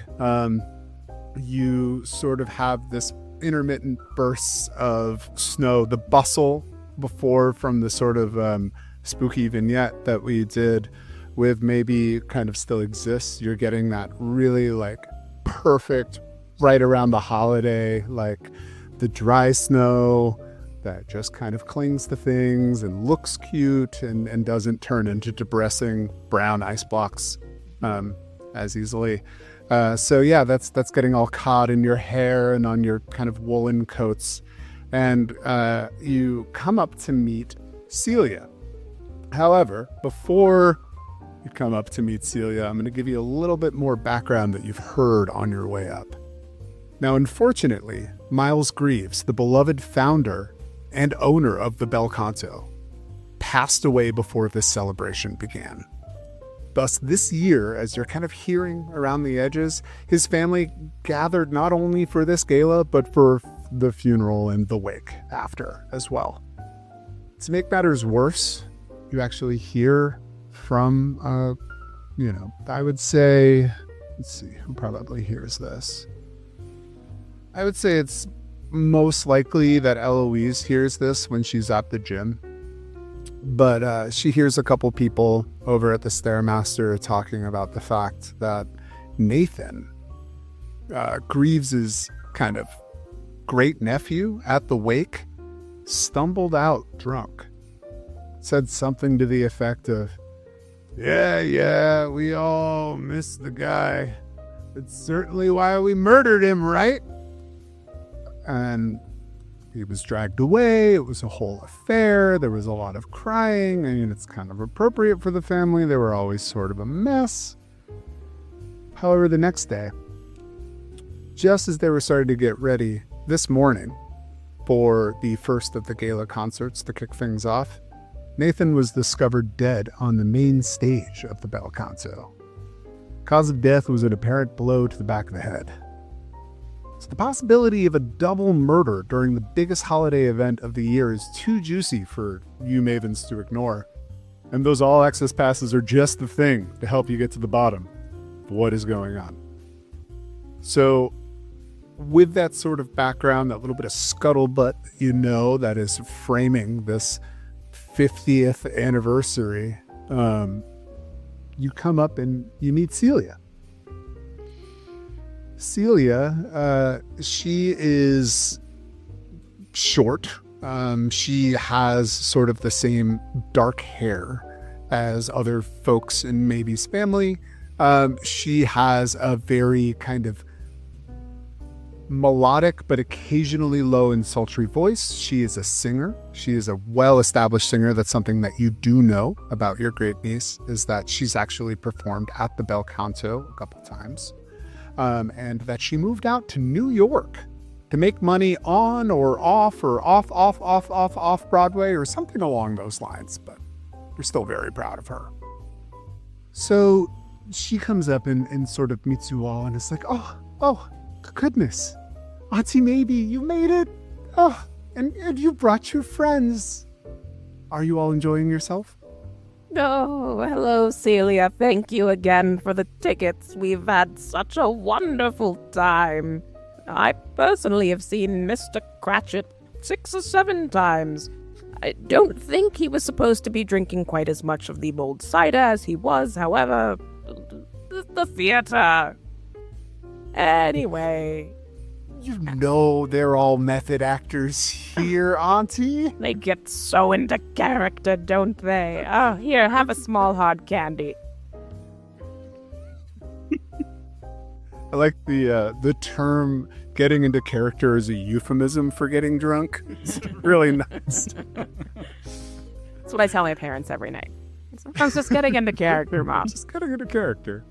You sort of have this intermittent bursts of snow. The bustle before from the sort of spooky vignette that we did with maybe kind of still exists. You're getting that really like perfect right around the holiday, like the dry snow that just kind of clings to things and looks cute and doesn't turn into depressing brown ice blocks as easily. So yeah, that's getting all caught in your hair and on your kind of woolen coats. And you come up to meet Celia. However, before you come up to meet Celia, I'm going to give you a little bit more background that you've heard on your way up. Now, unfortunately, Miles Greaves, the beloved founder and owner of the Bel Canto, passed away before this celebration began. Thus, this year, as you're kind of hearing around the edges, his family gathered not only for this gala, but for the funeral and the wake after as well. To make matters worse, you actually hear from, I would say, let's see, who probably hears this? I would say it's most likely that Eloise hears this when she's at the gym. But she hears a couple people over at the Stairmaster talking about the fact that Nathan, Greaves's kind of great nephew at the wake, stumbled out drunk. Said something to the effect of, yeah, we all miss the guy. It's certainly why we murdered him, right? And he was dragged away. It was a whole affair. There was a lot of crying. I mean, it's kind of appropriate for the family. They were always sort of a mess. However, the next day, just as they were starting to get ready this morning for the first of the gala concerts to kick things off, Nathan was discovered dead on the main stage of the Bel Canto. Cause of death was an apparent blow to the back of the head. So the possibility of a double murder during the biggest holiday event of the year is too juicy for you Mavens to ignore. And those all-access passes are just the thing to help you get to the bottom of what is going on. So with that sort of background, that little bit of scuttlebutt, that is framing this 50th anniversary, you come up and you meet Celia. Celia, she is short. She has sort of the same dark hair as other folks in Maybe's family. She has a very kind of melodic but occasionally low and sultry voice. She is a singer. She is a well-established singer. That's something that you do know about your great niece, is that she's actually performed at the Bel Canto a couple times. And that she moved out to New York to make money on or off Broadway or something along those lines, but we're still very proud of her. So she comes up and sort of meets you all and is like, oh, goodness, Auntie Maybe, you made it. Oh, and you brought your friends. Are you all enjoying yourself? Oh, hello, Celia. Thank you again for the tickets. We've had such a wonderful time. I personally have seen Mr. Cratchit 6 or 7 times. I don't think he was supposed to be drinking quite as much of the mulled cider as he was. However, the theater. Anyway, You know they're all method actors here, Auntie. they get so into character, don't they? Oh, here, have a small hard candy. I like the term getting into character as a euphemism for getting drunk. It's really nice. That's what I tell my parents every night. I was just getting into character, Mom. Just getting into character.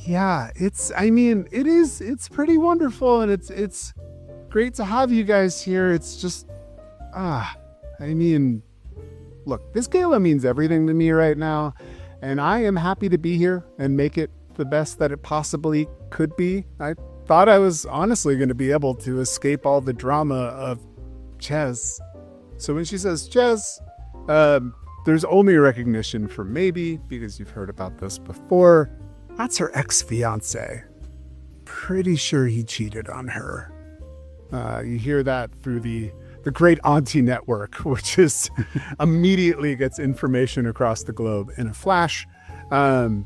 Yeah, it's pretty wonderful, and it's great to have you guys here. It's just, look, this gala means everything to me right now, and I am happy to be here and make it the best that it possibly could be. I thought I was honestly going to be able to escape all the drama of Ches. So when she says Ches, there's only recognition for maybe, because you've heard about this before. That's her ex-fiance. Pretty sure he cheated on her. You hear that through the Great Auntie Network, which is immediately gets information across the globe in a flash. I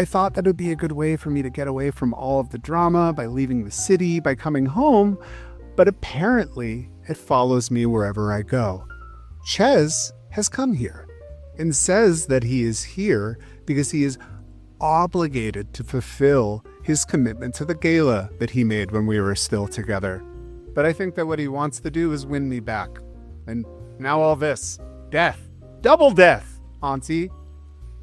thought that would be a good way for me to get away from all of the drama by leaving the city, by coming home. But apparently, it follows me wherever I go. Ches has come here and says that he is here because he is obligated to fulfill his commitment to the gala that he made when we were still together. But I think that what he wants to do is win me back. And now all this. Death. Double death, Auntie.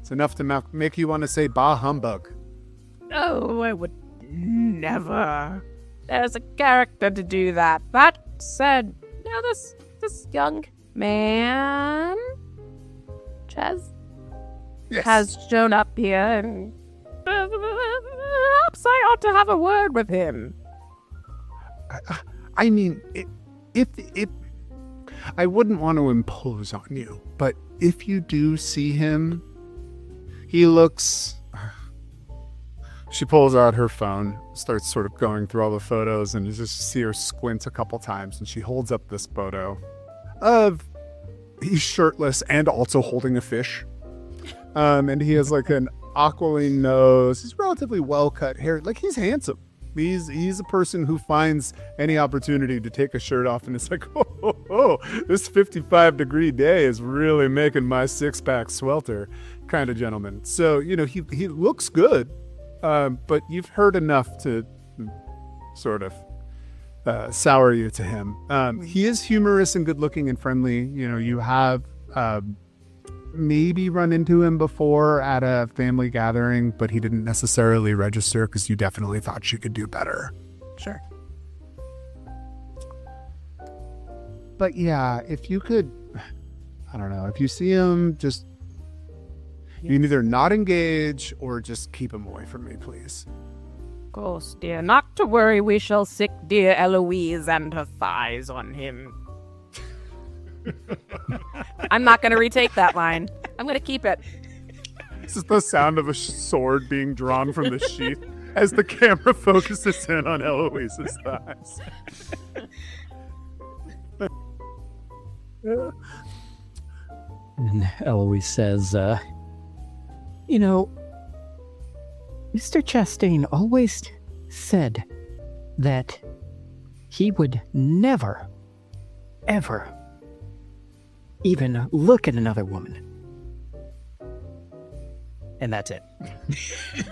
It's enough to make you want to say bah humbug. Oh, I would never. There's a character to do that. That said, now this young man, Ches, Yes. has shown up here, and perhaps I ought to have a word with him. I mean, if I wouldn't want to impose on you, but if you do see him, he looks... She pulls out her phone, starts sort of going through all the photos, and you just see her squint a couple times, and she holds up this photo of... He's shirtless and also holding a fish. And he has like an aquiline nose. He's relatively well-cut hair. Like, he's handsome. He's a person who finds any opportunity to take a shirt off and it's like, oh, this 55-degree day is really making my six-pack swelter kind of gentleman. So, he looks good, but you've heard enough to sort of sour you to him. He is humorous and good-looking and friendly. You have maybe run into him before at a family gathering, but he didn't necessarily register because you definitely thought she could do better. Sure. But yeah, if you could, I don't know, if you see him, just you can either not engage or just keep him away from me, please. Of course, dear. Not to worry, we shall sick dear Eloise and her thighs on him. I'm not going to retake that line. I'm going to keep it. This is the sound of a sword being drawn from the sheath as the camera focuses in on Eloise's thighs. And Eloise says, Mr. Chastain always said that he would never, ever even look at another woman. And that's it.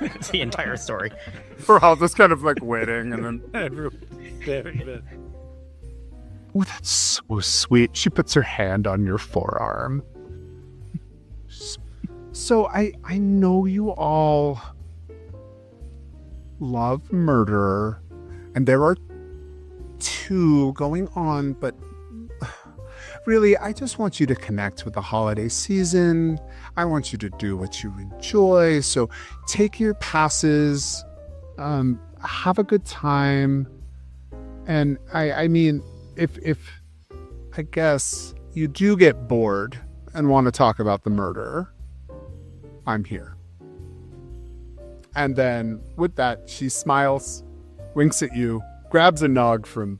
It's the entire story. For all this kind of like wedding and then everyone. Oh, that's so sweet. She puts her hand on your forearm. So I know you all love murder, and there are two going on, but really, I just want you to connect with the holiday season. I want you to do what you enjoy. So take your passes, have a good time. And I mean, if I guess you do get bored and want to talk about the murder, I'm here. And then with that, she smiles, winks at you, grabs a nog from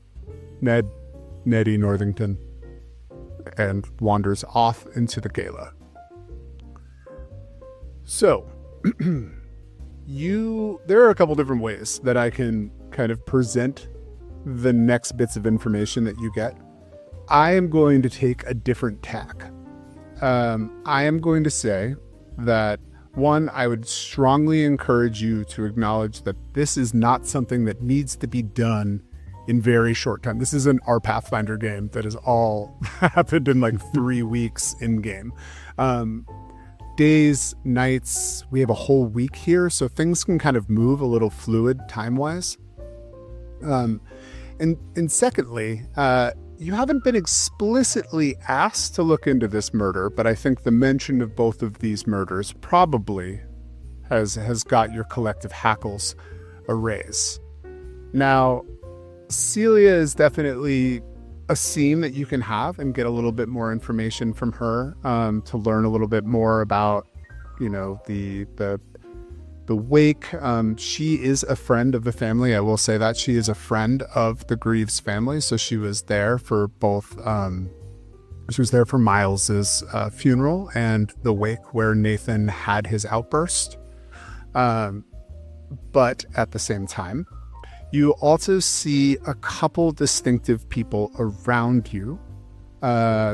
Neddy Northington, and wanders off into the gala. So, there are a couple different ways that I can kind of present the next bits of information that you get. I am going to take a different tack. I am going to say that, one, I would strongly encourage you to acknowledge that this is not something that needs to be done in very short time. This isn't our Pathfinder game that has all happened in like 3 weeks in game. Days, nights, we have a whole week here, so things can kind of move a little fluid time-wise. And secondly, you haven't been explicitly asked to look into this murder, but I think the mention of both of these murders probably has got your collective hackles a raise. Now, Celia is definitely a scene that you can have and get a little bit more information from her, to learn a little bit more about, the wake. She is a friend of the family. I will say that she is a friend of the Greaves family. So she was there for both, she was there for Miles's funeral and the wake where Nathan had his outburst. But at the same time, you also see a couple distinctive people around you,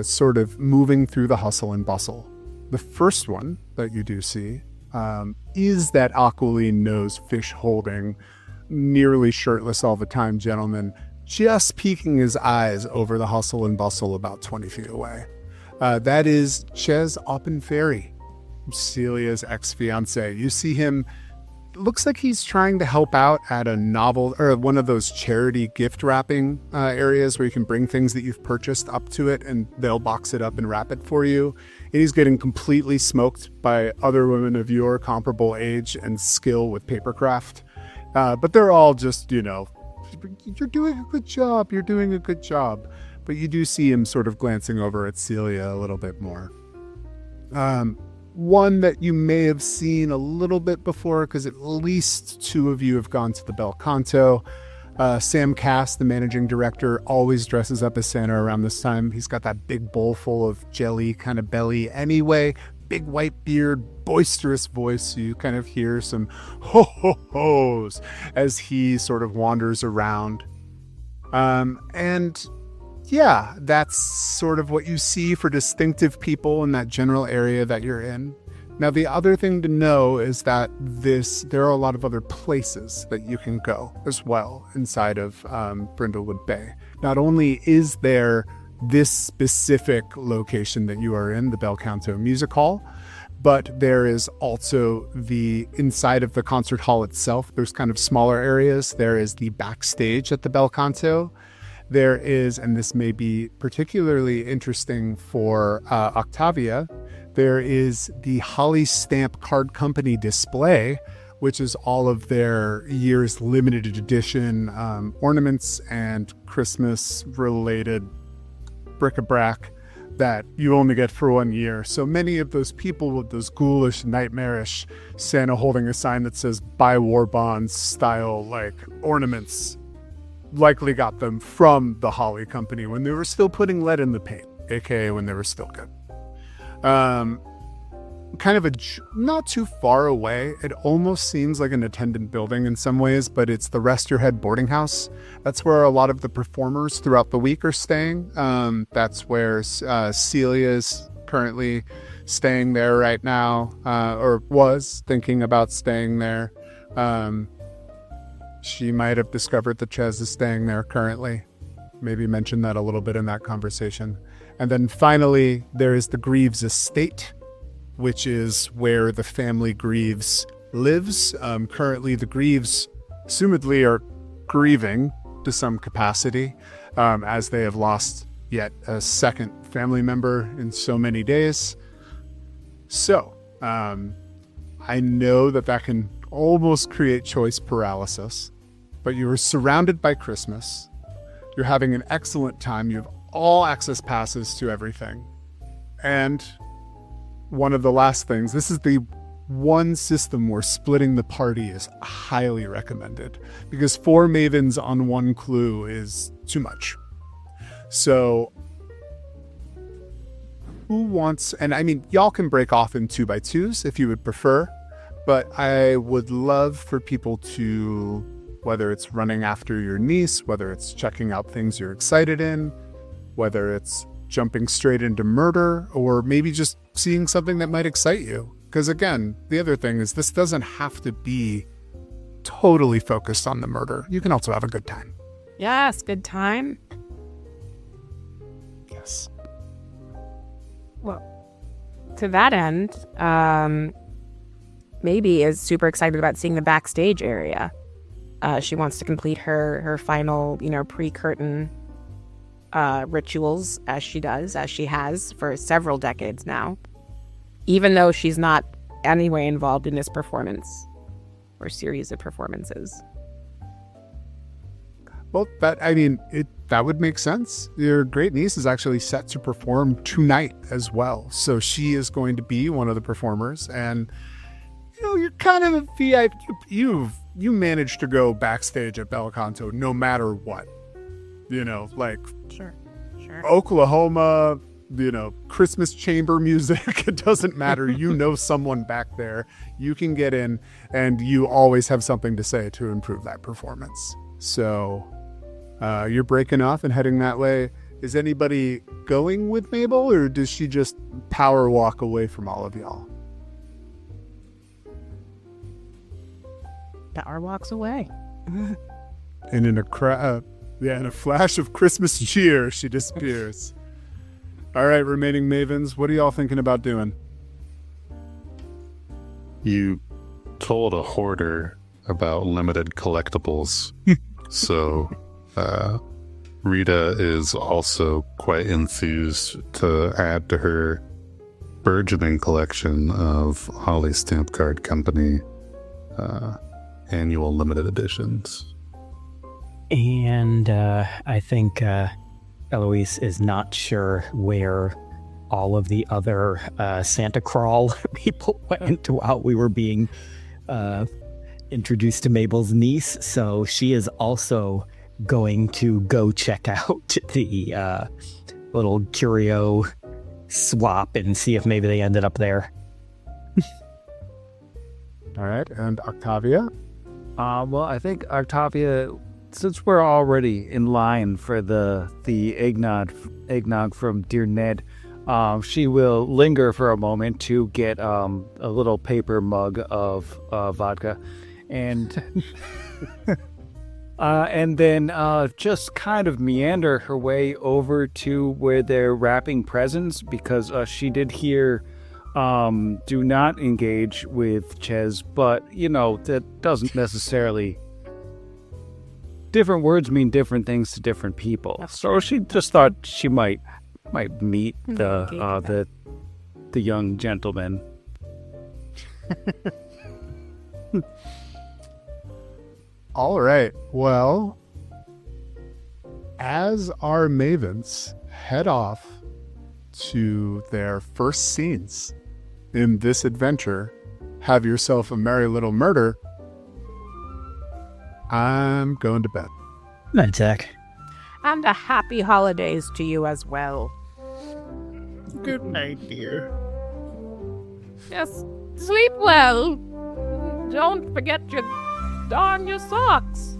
sort of moving through the hustle and bustle. The first one that you do see is that aquiline-nosed, fish-holding, nearly shirtless all the time gentleman, just peeking his eyes over the hustle and bustle about 20 feet away. That is Ches Oppenferry, Celia's ex-fiance. You see him. Looks like he's trying to help out at a novel or one of those charity gift wrapping areas where you can bring things that you've purchased up to it and they'll box it up and wrap it for you. And he's getting completely smoked by other women of your comparable age and skill with papercraft. But they're all just, you're doing a good job. You're doing a good job. But you do see him sort of glancing over at Celia a little bit more. One that you may have seen a little bit before, because at least 2 of you have gone to the Bel Canto. Sam Cass, the managing director, always dresses up as Santa around this time. He's got that big bowl full of jelly kind of belly anyway, big white beard, boisterous voice. So you kind of hear some ho-ho-hos as he sort of wanders around. And yeah, that's sort of what you see for distinctive people in that general area that you're in. Now, the other thing to know is that there are a lot of other places that you can go as well inside of Brindlewood Bay. Not only is there this specific location that you are in, the Bel Canto Music Hall, but there is also inside of the concert hall itself, there's kind of smaller areas. There is the backstage at the Bel Canto. There is, and this may be particularly interesting for Octavia, there is the Holly Stamp Card Company display, which is all of their year's limited edition ornaments and Christmas-related bric-a-brac that you only get for 1 year. So many of those people with those ghoulish, nightmarish Santa holding a sign that says "Buy War Bonds" style ornaments likely got them from the Holly Company when they were still putting lead in the paint, aka when they were still good. Kind of not too far away, it almost seems like an attendant building in some ways, but it's the Rest Your Head boarding house. That's where a lot of the performers throughout the week are staying. That's where Celia is currently staying there right now, or was thinking about staying there. She might have discovered that Ches is staying there currently. Maybe mention that a little bit in that conversation. And then finally, there is the Greaves estate, which is where the family Greaves lives. Currently, the Greaves assumedly are grieving to some capacity, as they have lost yet a second family member in so many days. So, I know that can almost create choice paralysis, but you are surrounded by Christmas. You're having an excellent time. You have all access passes to everything. And one of the last things, this is the one system where splitting the party is highly recommended, because 4 mavens on 1 clue is too much. So who wants, and I mean, y'all can break off in 2x2s if you would prefer, but I would love for people to, whether it's running after your niece, whether it's checking out things you're excited in, whether it's jumping straight into murder, or maybe just seeing something that might excite you. Because again, the other thing is this doesn't have to be totally focused on the murder. You can also have a good time. Yes, good time. Yes. Well, to that end, Maybe is super excited about seeing the backstage area. She wants to complete her final, pre-curtain rituals as she has for several decades now, even though she's not anyway involved in this performance or series of performances. Well, that would make sense. Your great niece is actually set to perform tonight as well. So she is going to be one of the performers. And, you're kind of a VIP. You managed to go backstage at Belcanto no matter what. Sure. Oklahoma, Christmas chamber music. It doesn't matter. Someone back there. You can get in, and you always have something to say to improve that performance. So you're breaking off and heading that way. Is anybody going with Mabel, or does she just power walk away from all of y'all? Power walks away. And in a flash of Christmas cheer, she disappears. All right, remaining mavens, what are y'all thinking about doing? You told a hoarder about limited collectibles. So Rita is also quite enthused to add to her burgeoning collection of Holly Stamp Card Company annual limited editions. And I think Eloise is not sure where all of the other Santa Crawl people went while we were being introduced to Mabel's niece. So she is also going to go check out the little curio swap and see if maybe they ended up there. All right, and Octavia? Well, I think Octavia, since we're already in line for the eggnog from Dear Ned, she will linger for a moment to get a little paper mug of vodka, and and then just kind of meander her way over to where they're wrapping presents, because she did hear do not engage with Ches, but that doesn't necessarily. Different words mean different things to different people. So she just thought she might meet the young gentleman. All right. Well, as our mavens head off to their first scenes in this adventure, have yourself a merry little murder, I'm going to bed. Night, Zach. And a happy holidays to you as well. Good night, dear. Yes, sleep well. Don't forget to darn your socks.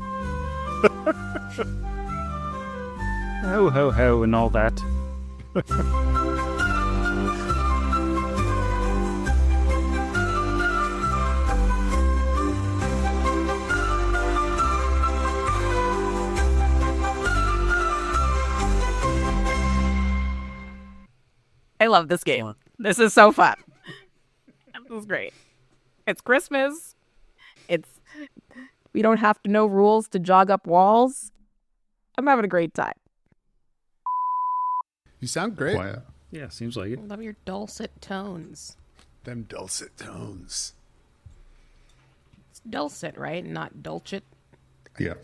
Ho, ho, ho, and all that. I love this game. This is so fun. This is great. It's Christmas. We don't have to know rules to jog up walls. I'm having a great time. You sound great. Quiet. Yeah, seems like it. I love your dulcet tones. Them dulcet tones. It's dulcet, right? Not dulcet. Yeah.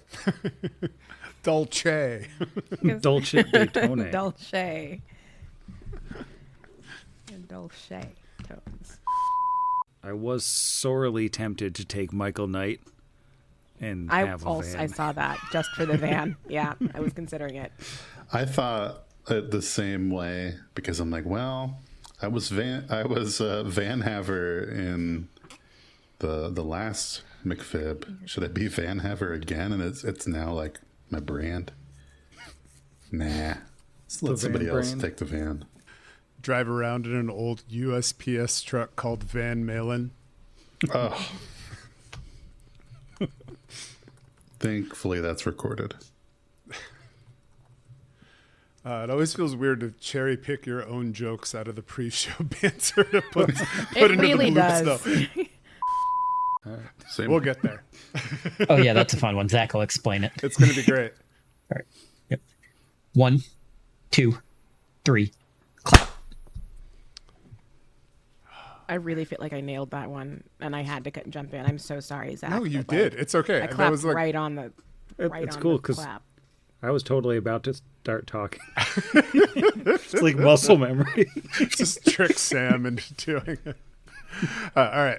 Dolce. Dolce Daytona. Dolce. Dolce tones. I was sorely tempted to take Michael Knight and have a van. I saw that just for the van. Yeah, I was considering it. I thought it the same way, because I'm like, well, I was Van Haver in the last McFib. Should I be Van Haver again? And it's now like my brand. Nah, let's let somebody else take the van. Drive around in an old USPS truck called Van Malen. Oh. Thankfully, that's recorded. It always feels weird to cherry pick your own jokes out of the pre-show banter to put It into really the bloops, does. though. We'll get there. Oh yeah, that's a fun one. Zach will explain it. It's going to be great. All right. Yep. 1, 2, 3. Clap. I really feel like I nailed that one, and I had to jump in. I'm so sorry, Zach. No, you but, did. It's okay. I That clapped was like, right on the. It's cool because clap. I was totally about to start talking. It's like muscle memory. just trick Sam into doing it. All right.